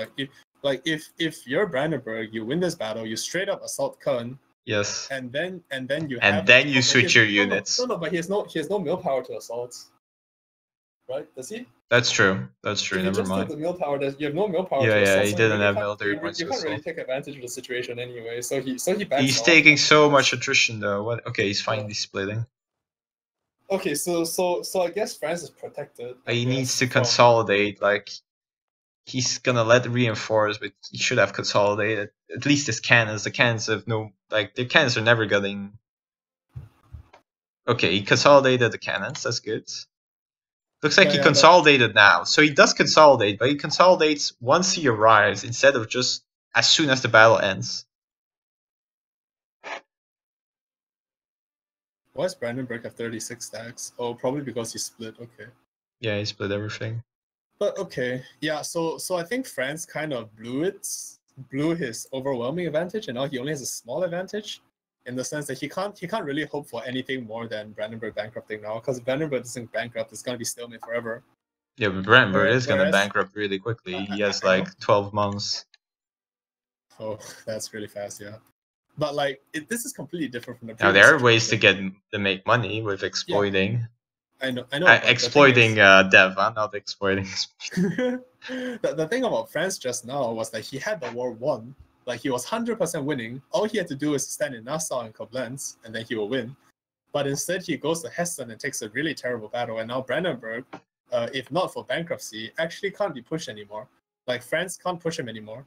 If you're Brandenburg, you win this battle, you straight up assault Köln. Yes. And then you. And then you switch your units. No, but he has no mill power to assault. Right? Does he? That's true. Never mind. The mill power. You have no mill power. Yeah, he didn't have military points. You can't really take advantage of the situation anyway. So he He's taking so much attrition though. What? Okay, he's finally splitting. Okay, so I guess France is protected. He needs to consolidate. Like he's gonna let reinforce, but he should have consolidated. At least his cannons. The cannons have no the cannons are never getting. Okay, he consolidated the cannons. That's good. Looks like he consolidated now. So he does consolidate, but he consolidates once he arrives instead of just as soon as the battle ends. Why does Brandenburg have 36 stacks? Oh, probably because he split. Okay. Yeah, he split everything. But okay, yeah. So I think France kind of blew his overwhelming advantage, and now he only has a small advantage. In the sense that he can't really hope for anything more than Brandenburg bankrupting now, because if Brandenburg doesn't bankrupt, it's gonna be stalemate forever. Yeah, but Brandenburg is gonna bankrupt really quickly. He has like 12 months. Oh, that's really fast, yeah. But like, this is completely different from the. Now there are ways to make money with exploiting. Yeah. I know. Exploiting dev, not exploiting. The thing about France just now was that he had the war won. Like, he was 100% winning. All he had to do is stand in Nassau and Koblenz, and then he will win. But instead, he goes to Hessen and takes a really terrible battle. And now Brandenburg, if not for bankruptcy, actually can't be pushed anymore. Like, France can't push him anymore.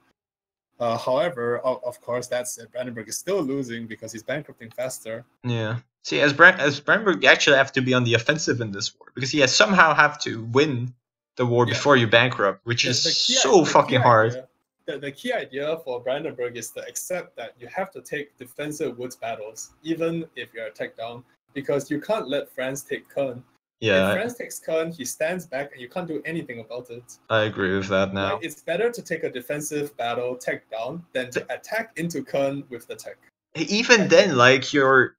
However, of course, that's it. Brandenburg is still losing because he's bankrupting faster. Yeah. See, as Brandenburg actually have to be on the offensive in this war, because he somehow have to win the war before you bankrupt, which is so fucking hard. The key idea for Brandenburg is to accept that you have to take defensive woods battles, even if you're attacked down, because you can't let France take Köln. Yeah. If France takes Köln, he stands back and you can't do anything about it. I agree with that now. Like, it's better to take a defensive battle, tech down, than to attack into Köln with the tech. Even then, like, you're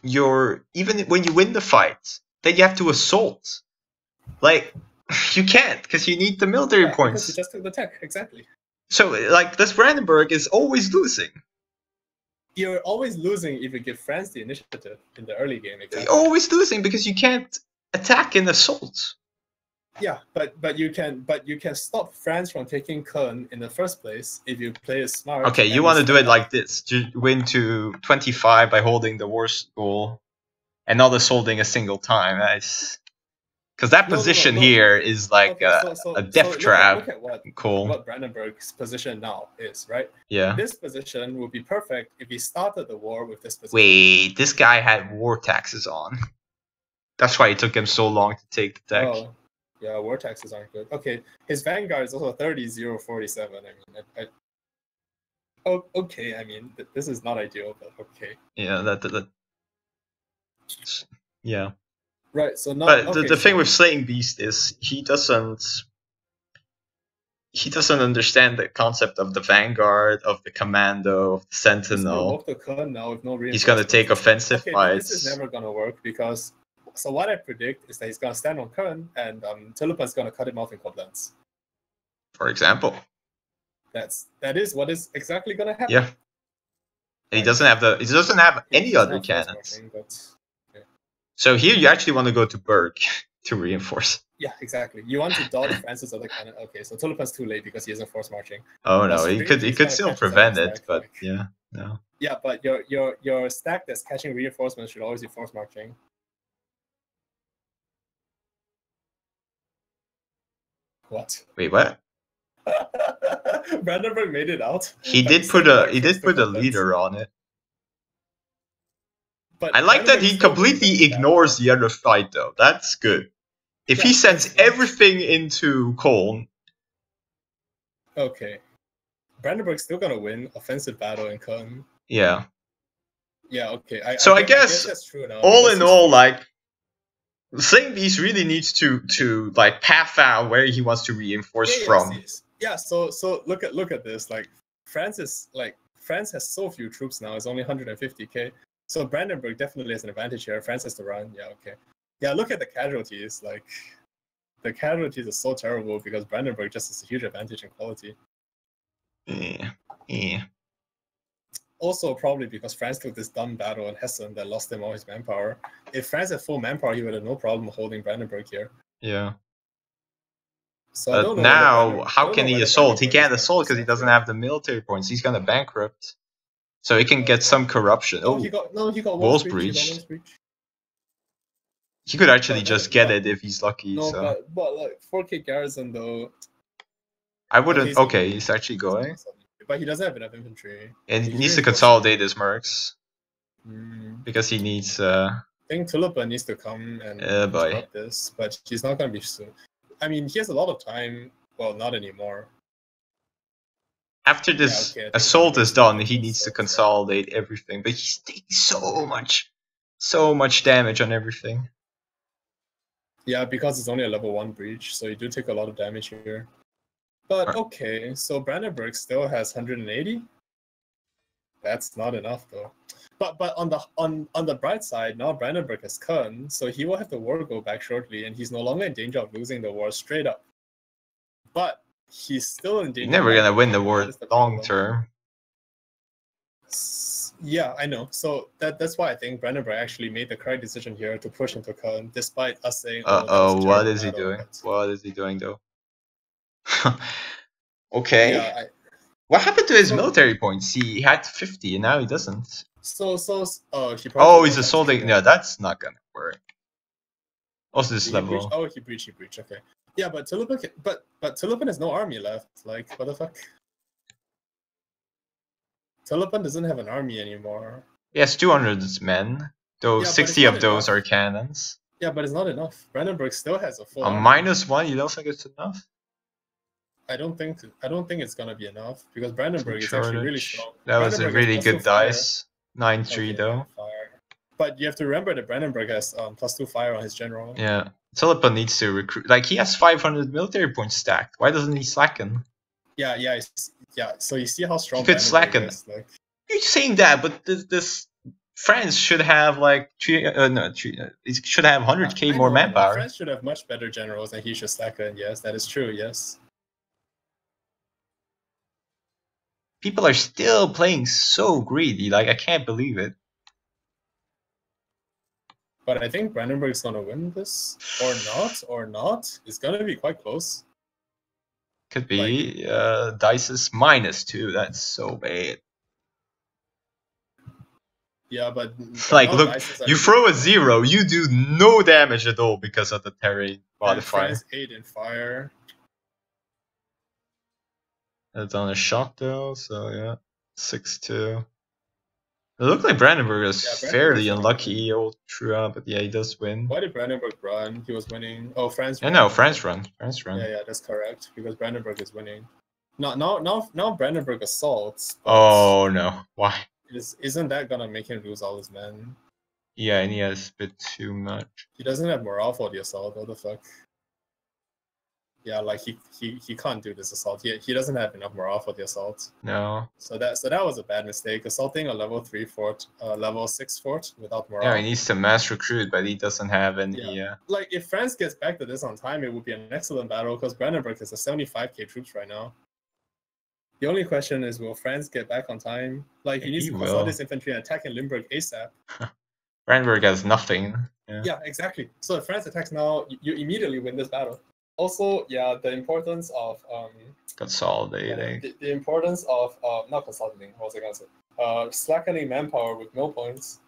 even when you win the fight, then you have to assault. Like, you can't, because you need the military points. Because you just took the tech, exactly. So, like, this Brandenburg is always losing. You're always losing if you give France the initiative in the early game. Exactly. You're always losing because you can't attack and assault. Yeah, but you can stop France from taking Köln in the first place if you play it smart. Okay, you want to do it like this: to win to 25 by holding the war school, and not assaulting a single time. Nice. Because that position here is like a death trap. Look at Cool. What Brandenburg's position now is, right? Yeah. This position would be perfect if he started the war with this position. Wait, this guy had war taxes on. That's why it took him so long to take the tech. Oh, yeah, war taxes aren't good. Okay, his vanguard is also 30-0-47. I mean, okay. I mean, this is not ideal, but okay. Yeah, that. Yeah. Right, so now. But the thing with Slayingbeast is he doesn't understand the concept of the vanguard, of the commando, of the sentinel. He's gonna take offensive fights. This is never gonna work because. So what I predict is that he's gonna stand on Köln and Tullipen's gonna cut him off in Koblenz. For example. That is what is exactly gonna happen. Yeah. And he doesn't have any other cannons. So here you actually want to go to Berg to reinforce. Yeah, exactly. You want to dodge France's other cannon. Okay, so Tullipen's too late because he isn't force marching. Oh no, he could still prevent it, but yeah, no. Yeah, but your stack that's catching reinforcements should always be force marching. What? Wait, what? Brandenburg made it out. He did put a leader on it. But I like that he completely ignores the other fight, though. That's good. If he sends everything into Köln. Okay. Brandenburg's still gonna win offensive battle in Köln. Yeah. Yeah, okay. I guess that's true now. All in all, like, Slayingbeast really needs to like path out where he wants to reinforce from. Yeah, so look at this. Like, France has so few troops now. It's only 150k. So Brandenburg definitely has an advantage here. France has to run. Yeah, okay. Yeah, look at the casualties. Like, the casualties are so terrible because Brandenburg just has a huge advantage in quality. Yeah. Also, probably because France took this dumb battle in Hessen that lost him all his manpower. If France had full manpower, he would have no problem holding Brandenburg here. Yeah. So but now, how can he assault? He can't assault because he doesn't have the military points. He's gonna bankrupt. So he can get some corruption. He got walls breach. He could actually just get it if he's lucky. No, so. but like 4k garrison though. I wouldn't. Okay, he's actually going. But he doesn't have enough infantry. And he needs to consolidate his mercs. Because he needs. I think Tullipen needs to come and interrupt this, but he's not gonna be soon. I mean, he has a lot of time. Well, not anymore. After this assault is done, he needs to consolidate everything. But he's taking so much damage on everything. Yeah, because it's only a level 1 breach, so you do take a lot of damage here. But okay, so Brandenburg still has 180. That's not enough though. But on the bright side, now Brandenburg has Köln, so he will have the war go back shortly, and he's no longer in danger of losing the war straight up. But he's still in danger. You're never gonna win the war long term. Yeah, I know. So that's why I think Brandenburg actually made the correct decision here to push into Köln, despite us saying. What is he doing? What is he doing though? Okay. Yeah, what happened to his military points? He had 50 and now he doesn't. He oh, he's assaulting. Yeah, that's not gonna work. Also this level. He breached. Okay. Yeah, but Tullipen, but Tullipen has no army left. Like, what the fuck? Tullipen doesn't have an army anymore. He has 200 men, though 60 of those are cannons. Yeah, but it's not enough. Brandenburg still has a full army. -1, you don't think it's enough? I don't think it's gonna be enough because Brandenburg is actually really strong. That was a really good dice. 9-3 though. But you have to remember that Brandenburg has +2 fire on his general. Yeah. Tullipen needs to recruit. Like, he has 500 military points stacked. Why doesn't he slacken? Yeah. So you see how strong he could slacken. Is, like... You're saying that, but this France should have like it should have 100k more manpower. France should have much better generals, and he should slacken. Yes, that is true. Yes. People are still playing so greedy. Like, I can't believe it. But I think Brandenburg's gonna win this, or not. It's gonna be quite close. Could be. Like, dice is -2. That's so bad. Yeah, but like, look, you throw a 0, you do no damage at all because of the terrain modifier. France 8 in fire. That's on a shot though, so yeah, 6-2. It looked like Brandenburg is fairly unlucky all throughout, but yeah, he does win. Why did Brandenburg run? He was winning. Oh, France. Yeah, no, France run. France run. Yeah, that's correct because Brandenburg is winning. Now Brandenburg assaults. Oh no, why? Isn't that gonna make him lose all his men? Yeah, and he has a bit too much. He doesn't have morale for the assault. What the fuck? Yeah, like he can't do this assault. He doesn't have enough morale for the assault. No. So that was a bad mistake. Assaulting a level 3 fort, level 6 fort without morale. Yeah, he needs to mass recruit, but he doesn't have any. Yeah. Like, if France gets back to this on time, it would be an excellent battle because Brandenburg has a 75k troops right now. The only question is, will France get back on time? Like, he needs to consolidate his infantry and attack in Limburg ASAP. Brandenburg has nothing. Yeah, exactly. So if France attacks now, you immediately win this battle. Also, yeah, the importance of consolidating. The importance of not consolidating. What was I gonna say? Slackening manpower with mill points.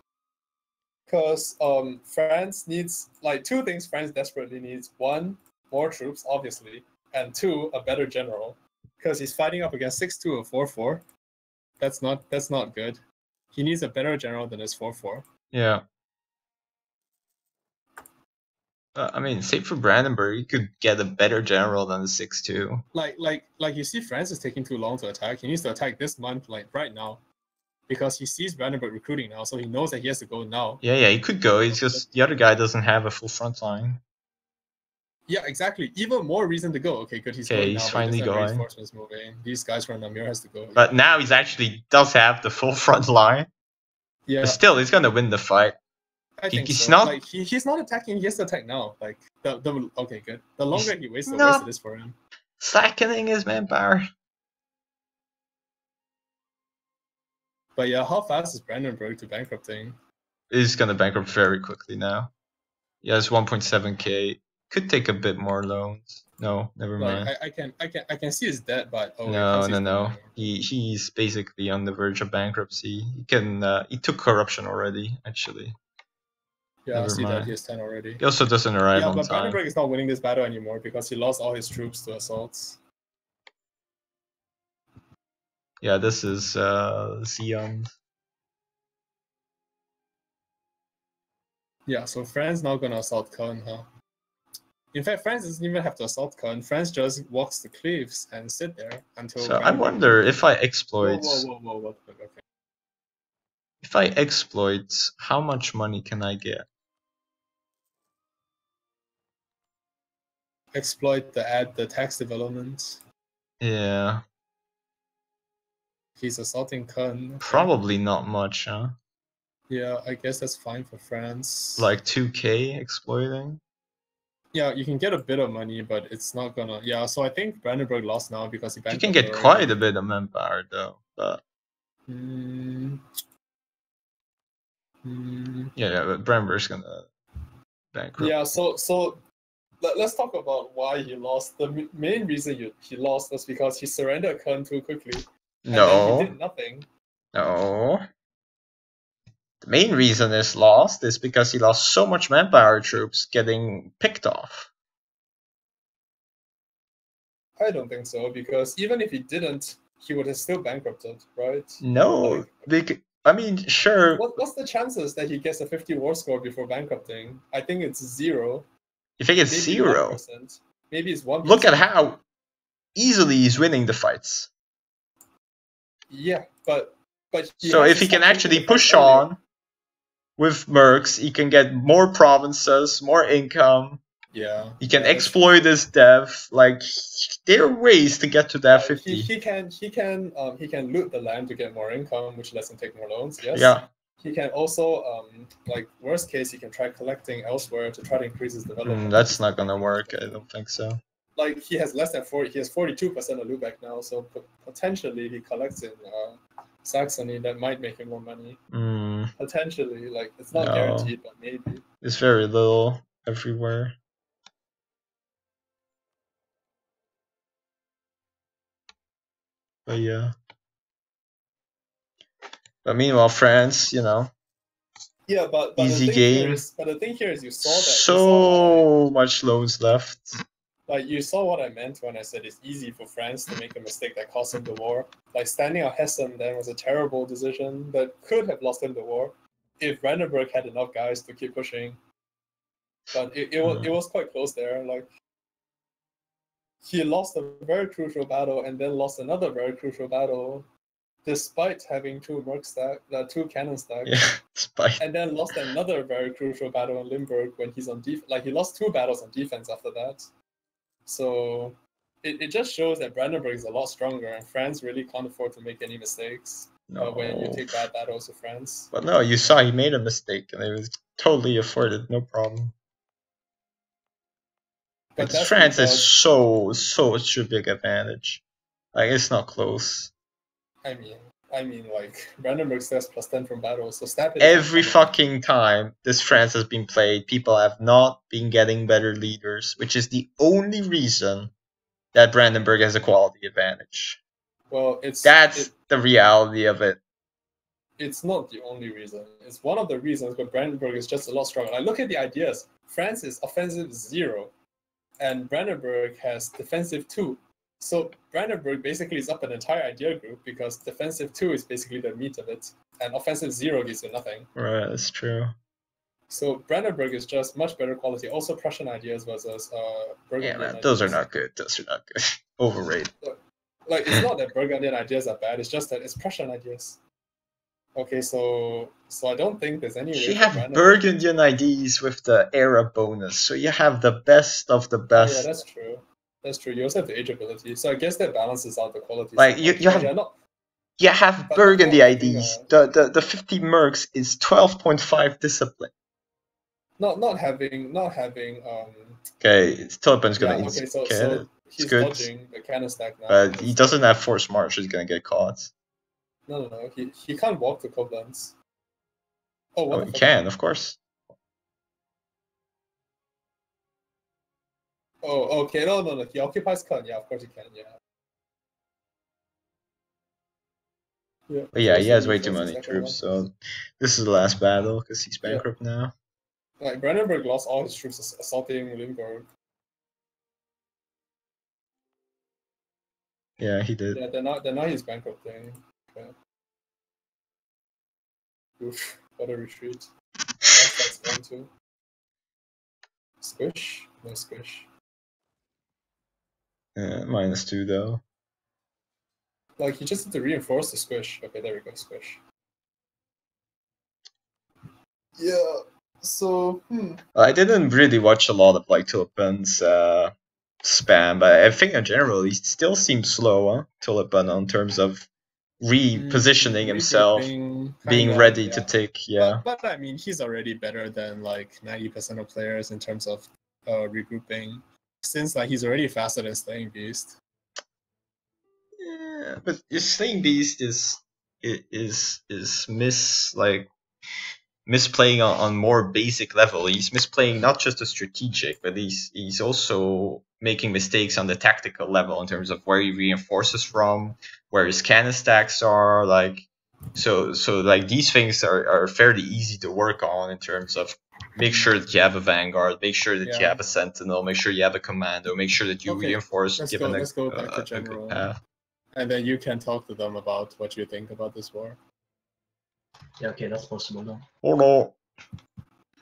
Because France needs like 2 things. France desperately needs: 1, more troops, obviously, and 2, a better general. Because he's fighting up against 6-2 or 4-4. That's not good. He needs a better general than his 4-4. Yeah. I mean, same for Brandenburg. You could get a better general than the 6-2. Like you see, France is taking too long to attack. He needs to attack this month, like right now, because he sees Brandenburg recruiting now, so he knows that he has to go now. Yeah, he could go. It's just the other guy doesn't have a full front line. Yeah, exactly. Even more reason to go. Okay, good. He's going now. He's finally going. Reinforcements moving. These guys from Namur has to go. But now he's actually does have the full front line. Yeah. But still, he's gonna win the fight. I think he's so. Not like he's not attacking. He has to attack now. Like okay, good. The longer he waits, the worse it is for him. Slackening his manpower. But yeah, how fast is Brandenburg to bankrupting? He's gonna bankrupt very quickly now. He has 1.7k. Could take a bit more loans. No, never mind. I can see his debt, but no. He's basically on the verge of bankruptcy. He took corruption already, actually. Yeah, I see that he has 10 already. He also doesn't arrive on time. But Brandenburg is not winning this battle anymore because he lost all his troops to assaults. Yeah, this is Xi'an. Yeah, so France now gonna assault Köln, huh? In fact, France doesn't even have to assault Köln. France just walks the cliffs and sit there until... So I wonder if I exploit... Whoa. Okay. If I exploit, how much money can I get? Exploit the tax development. Yeah. He's assaulting Köln. Okay. Probably not much, huh? Yeah, I guess that's fine for France. Like 2k exploiting? Yeah, you can get a bit of money, but it's not gonna... Yeah, so I think Brandenburg lost now because he... You can get quite a bit of manpower, though, but... Yeah, but Brandenburg's gonna bankrupt. Yeah, so let's talk about why he lost. The main reason he lost was because he surrendered Kern too quickly. And then he did nothing. No. The main reason is lost is because he lost so much manpower troops getting picked off. I don't think so, because even if he didn't, he would have still bankrupted, right? No, I mean, sure. What's the chances that he gets a 50 war score before bankrupting? I think it's 0. You think it's maybe 0? 1%. Maybe it's 1%. Look at how easily he's winning the fights. Yeah, but so if he can actually push on with mercs, he can get more provinces, more income. Yeah, he can exploit his dev. Like, there are ways to get to that 50. He can loot the land to get more income, which lets him take more loans. Yes. Yeah. He can also, like, worst case, he can try collecting elsewhere to try to increase his development. That's not gonna work. I don't think so. Like, he has less than 40. He has 42% of lootback now, so potentially he collects in Saxony. That might make him more money. Potentially, like, it's not guaranteed, but maybe. It's very little everywhere. But yeah. But meanwhile, France, you know. Yeah, but easy game. But the thing here is, you saw that. So much loans left. Like, you saw what I meant when I said it's easy for France to make a mistake that cost him the war. Like, standing out Hessen then was a terrible decision that could have lost him the war if Brandenburg had enough guys to keep pushing. But it was quite close there. Like, he lost a very crucial battle and then lost another very crucial battle, despite having two cannon stacks. Yeah, despite. And then lost another very crucial battle in Limburg when he's on defense. Like, he lost 2 battles on defense after that. So it just shows that Brandenburg is a lot stronger, and France really can't afford to make any mistakes when you take bad battles to France. But no, you saw he made a mistake, and it was totally afforded, no problem. But France is such a big advantage. Like, it's not close. I mean, like, Brandenburg says +10 from battles, so stab it. Every fucking time this France has been played, people have not been getting better leaders, which is the only reason that Brandenburg has a quality advantage. Well, that's the reality of it. It's not the only reason. It's one of the reasons, but Brandenburg is just a lot stronger. Like, look at the ideas. France is offensive 0, and Brandenburg has defensive 2. So Brandenburg basically is up an entire idea group because defensive 2 is basically the meat of it, and offensive 0 gives you nothing. Right, that's true. So Brandenburg is just much better quality. Also, Prussian ideas versus Burgundian ideas. Those are not good. Those are not good. Overrated. Like, it's not that Burgundian ideas are bad. It's just that it's Prussian ideas. Okay, so I don't think there's any way. You have Burgundian IDs with the era bonus, so you have the best of the best. Oh, yeah, that's true. That's true. You also have the age ability, so I guess that balances out the quality. Like, you have Burgundy IDs. The 50 mercs is 12.5 discipline. Not having. Okay, Tullipen's gonna. Yeah, okay, so he's good. Dodging the cannon stack now. But he doesn't have force march. He's gonna get caught. No. He can't walk to Koblenz. Oh, he can, of course. Oh, okay. No. He occupies Köln. Yeah, of course he can. Yeah. But yeah, he has way too many troops, so this is the last battle because he's bankrupt now. Like, Brandenburg lost all his troops assaulting Limburg. Yeah, he did. Yeah, they're not his bankrupting. Okay. Oof, what a retreat. That's going to. Squish? No squish. -2 though. Like, you just need to reinforce the squish. Okay, there we go, squish. Yeah, so, I didn't really watch a lot of, like, Tullipen's spam, but I think in general he still seems slow, huh? Tullipen, in terms of repositioning himself, being ready to take, But I mean, he's already better than, like, 90% of players in terms of regrouping, since, like, he's already faster than Slayingbeast. Yeah, but your Slayingbeast is misplaying on more basic level. He's misplaying not just the strategic, but he's also making mistakes on the tactical level in terms of where he reinforces from, where his cannon stacks are. Like so like these things are fairly easy to work on in terms of make sure that you have a vanguard, make sure that you have a sentinel, make sure you have a commando, make sure that you reinforce let's given go back to general, a good path. And then you can talk to them about what you think about this war. Yeah, okay, that's possible then. Oh no.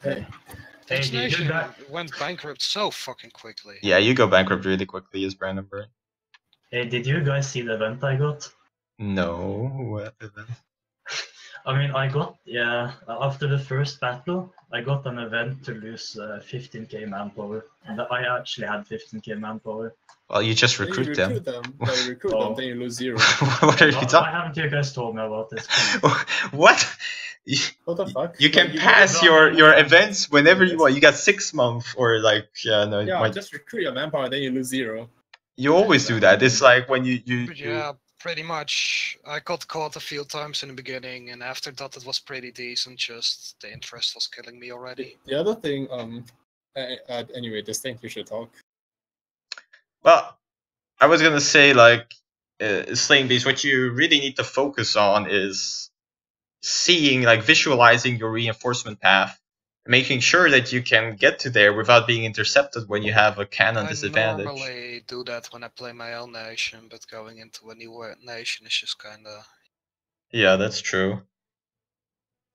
Hey. This nation went bankrupt so fucking quickly. Yeah, you go bankrupt really quickly as Brandenburg. Hey, did you guys see the event I got? No, what event? I mean, I got, after the first battle, I got an event to lose 15k manpower. And I actually had 15k manpower. Well, you just recruit them. Yeah, you recruit them, then you lose 0. What are you talking? Why haven't you guys told me about this? What? What the fuck? You can pass your events whenever you want. You got 6 months or like just recruit your manpower, then you lose 0. You always do that. It's like when you Yeah, pretty much. I got caught a few times in the beginning, and after that it was pretty decent. Just the interest was killing me already. The other thing, anyway, this thing you should talk. Well, I was gonna say like Slayingbeast. What you really need to focus on is seeing, like, visualizing your reinforcement path, making sure that you can get to there without being intercepted when you have a cannon disadvantage. I normally do that when I play my own nation, but going into a new nation is just kind of... Yeah, that's true.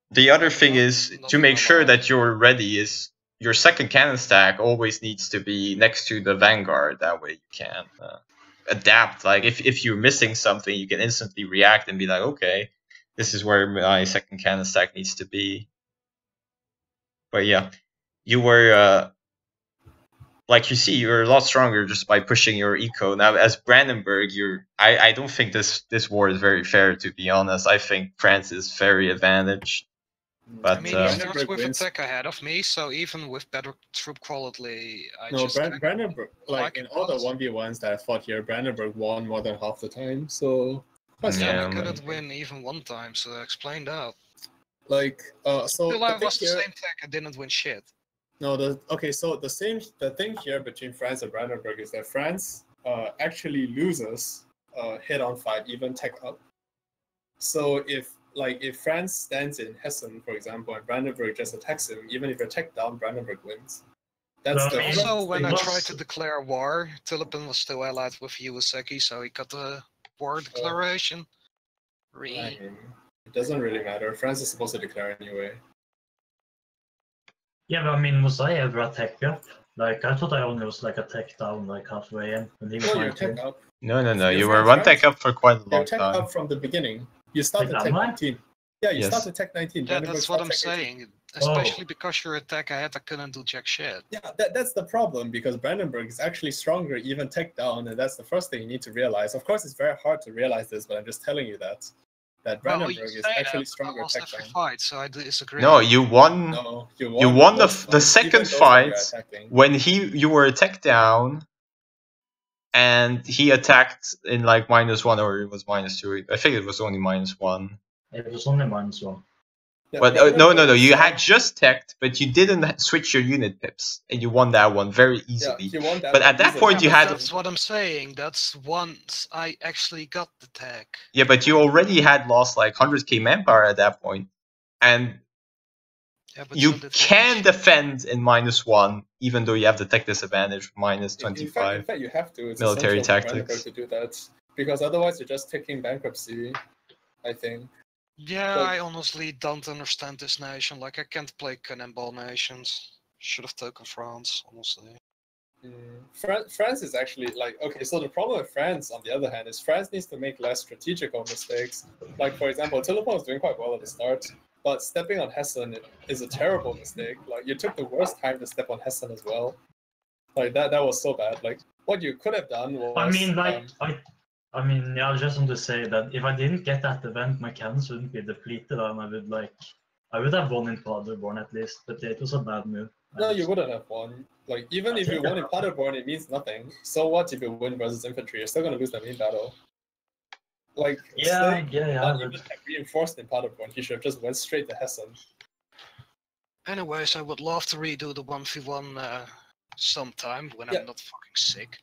The other thing is to make sure that you're ready is your second cannon stack always needs to be next to the vanguard. That way you can adapt. Like if you're missing something, you can instantly react and be like, okay, this is where my second cannon stack needs to be. But yeah, you were, like you see, you're a lot stronger just by pushing your eco. Now, as Brandenburg, I don't think this war is very fair, to be honest. I think France is very advantaged. But, I mean, he starts with a tech ahead of me, so even with better troop quality, Brandenburg, like in all the 1v1s that I fought here, Brandenburg won more than half the time, so... Yeah, I couldn't win even one time, so explain that. Like, so still, I was the same tech, I didn't win shit. No, the thing here between France and Brandenburg is that France actually loses head-on fight, even tech up. So if France stands in Hessen, for example, and Brandenburg just attacks him, even if you're tech down, Brandenburg wins. That's also, when I tried to declare war, Tullipen was still allied with Iwasaki, so he got the war declaration. It doesn't really matter. France is supposed to declare anyway. Yeah, but I mean, was I ever a tech up? Like, I thought I only was like a tech down, like halfway in. And he was you're tech up. No, you were one tech up for quite a long time. You're tech up from the beginning. You started tech 19. Yeah, you started tech 19. Yeah, that's what I'm saying. Especially because you're a tech ahead, I couldn't do jack shit. Yeah, that's the problem, because Brandenburg is actually stronger even tech down, and that's the first thing you need to realize. Of course, it's very hard to realize this, but I'm just telling you that Brandenburg is actually stronger tech down. Fight, so I disagree. No, you won. No, you won the second fight when you were tech down, and he attacked in like -1, or it was -2. I think it was only -1. It was only -1. Yeah, but no, you had just teched, but you didn't switch your unit pips, and you won that one very easily. Yeah, you won that but at that point, you had... That's what I'm saying. That's once I actually got the tech. Yeah, but you already had lost like 100k manpower at that point, and you can defend in -1, even though you have the tech disadvantage, -25. In fact, you have to. It's military tactics to do that, because otherwise you're just taking bankruptcy, I think. Yeah, I honestly don't understand this nation. Like, I can't play cannonball nations. Should have taken France, honestly. France is actually like, okay, so the problem with France, on the other hand, is France needs to make less strategical mistakes. Like, for example, Tullipen was doing quite well at the start, but stepping on Hessen is a terrible mistake. Like, you took the worst time to step on Hessen as well. Like, that was so bad. Like, what you could have done was... I mean, I just want to say that if I didn't get that event, my cannons wouldn't be depleted, and I would have won in Paderborn at least, but it was a bad move. No, you wouldn't have won. Like, even if you won in Paderborn, it means nothing. So what if you win versus infantry? You're still going to lose the main battle. Like, yeah. Even reinforced in Paderborn, he should have just went straight to Hessen. Anyways, I would love to redo the 1v1 sometime when I'm not fucking sick.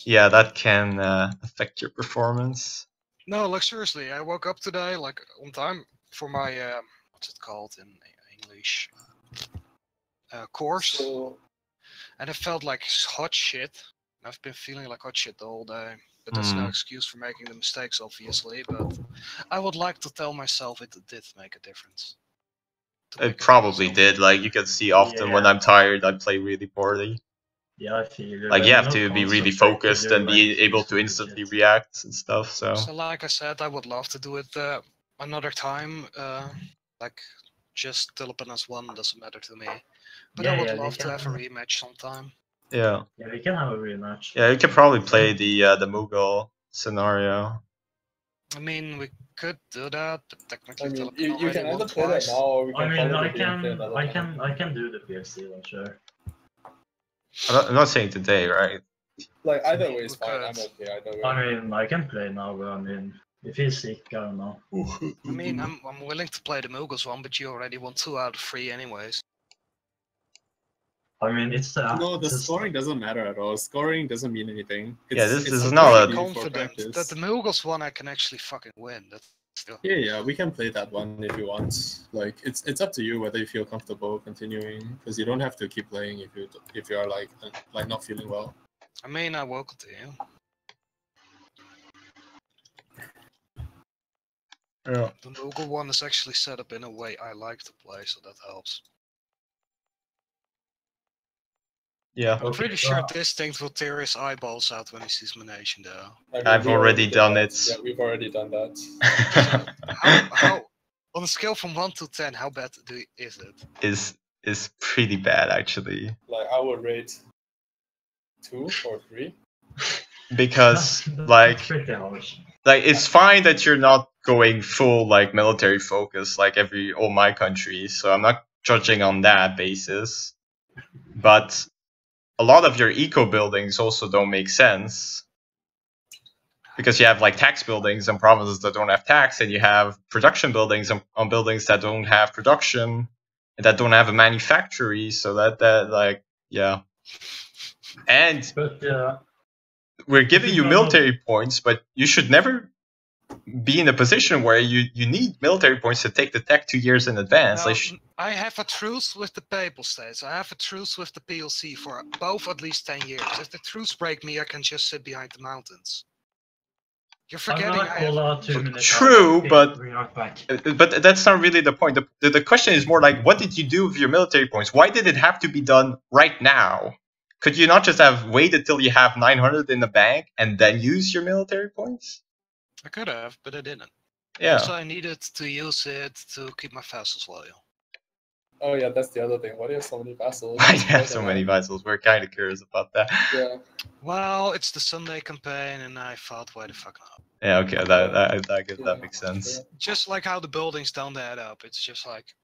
Yeah, that can affect your performance. No, like seriously, I woke up today like on time for my what's it called in English course, and it felt like hot shit. I've been feeling like hot shit the whole day, but that's no excuse for making the mistakes, obviously. But I would like to tell myself it did make a difference. It probably did. Like you can see often when I'm tired, I play really poorly. Yeah, I feel it. Like you have to be really focused and be able to instantly react and stuff. So like I said, I would love to do it another time. Like just Tullipen as one doesn't matter to me. But I would love to have a rematch sometime. Yeah. Yeah, we can have a rematch. Yeah, you can probably play the Mughal scenario. I mean, we could do that, but technically, you can either play that now, or we can. I can do the PFC one, sure. I'm not saying today, right? Like either way is fine. I'm okay either way. I mean, I can play now, but I mean, if he's sick, I don't know. I mean, I'm willing to play the Mughals one, but you already won 2 out of 3 anyways. I mean, it's the... No, the scoring doesn't matter at all. Scoring doesn't mean anything. This is not a... confident that the Mughals one I can actually fucking win. That's still... Yeah, we can play that one if you want. Like, it's up to you whether you feel comfortable continuing, because you don't have to keep playing if you are like not feeling well. I mean, I will continue. Yeah. The Mughal one is actually set up in a way I like to play, so that helps. Yeah. I'm pretty sure Distinct will tear his eyeballs out when he sees my nation, though. I've already done it. Yeah, we've already done that. how on a scale from 1 to 10, how bad is it? Is pretty bad, actually. Like, I would rate 2 or 3. Because like it's fine that you're not going full like military focus like all my countries, so I'm not judging on that basis. But a lot of your eco buildings also don't make sense, because you have like tax buildings on provinces that don't have tax, and you have production buildings on buildings that don't have production, and that don't have a manufactory. So that like, yeah. And we're giving you military points, but you should never be in a position where you need military points to take the tech 2 years in advance. Now, I have a truce with the Papal States. I have a truce with the PLC for both at least 10 years. If the truce break me, I can just sit behind the mountains. You're forgetting I have... True, but that's not really the point. The question is more like, what did you do with your military points? Why did it have to be done right now? Could you not just have waited till you have 900 in the bank and then use your military points? I could have, but I didn't. Yeah. So I needed to use it to keep my vassals loyal. Oh yeah, that's the other thing. Why do you have so many vassals? Why do you have so many vassals? We're kind of curious about that. Yeah. Well, it's the Sunday campaign, and I thought, why the fuck not? Yeah, okay, I guess that makes sense. Just like how the buildings don't add up. It's just like,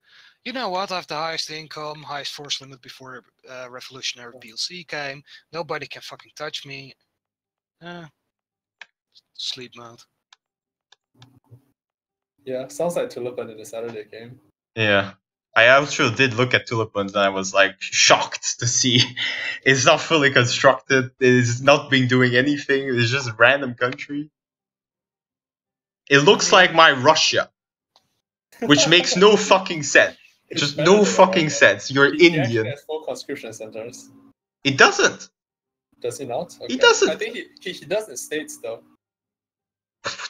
you know what? I have the highest income, highest force limit before revolutionary PLC came. Nobody can fucking touch me. Sleep mode. Yeah, sounds like Tullipen in the Saturday game. Yeah. I also did look at Tullipen and I was like shocked to see it's not fully constructed, it's not been doing anything, it's just a random country. It looks like my Russia, which makes no fucking sense. Just no fucking sense. You're Indian. He has 4 conscription centers. It doesn't. Does he not? Okay. He doesn't. I think he does in states though.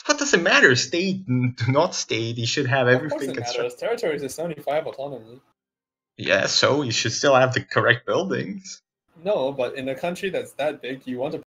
What does it matter? State, not state. He should have everything. Of course it matters. Territories is 75 autonomy. Yeah, so you should still have the correct buildings. No, but in a country that's that big, you want to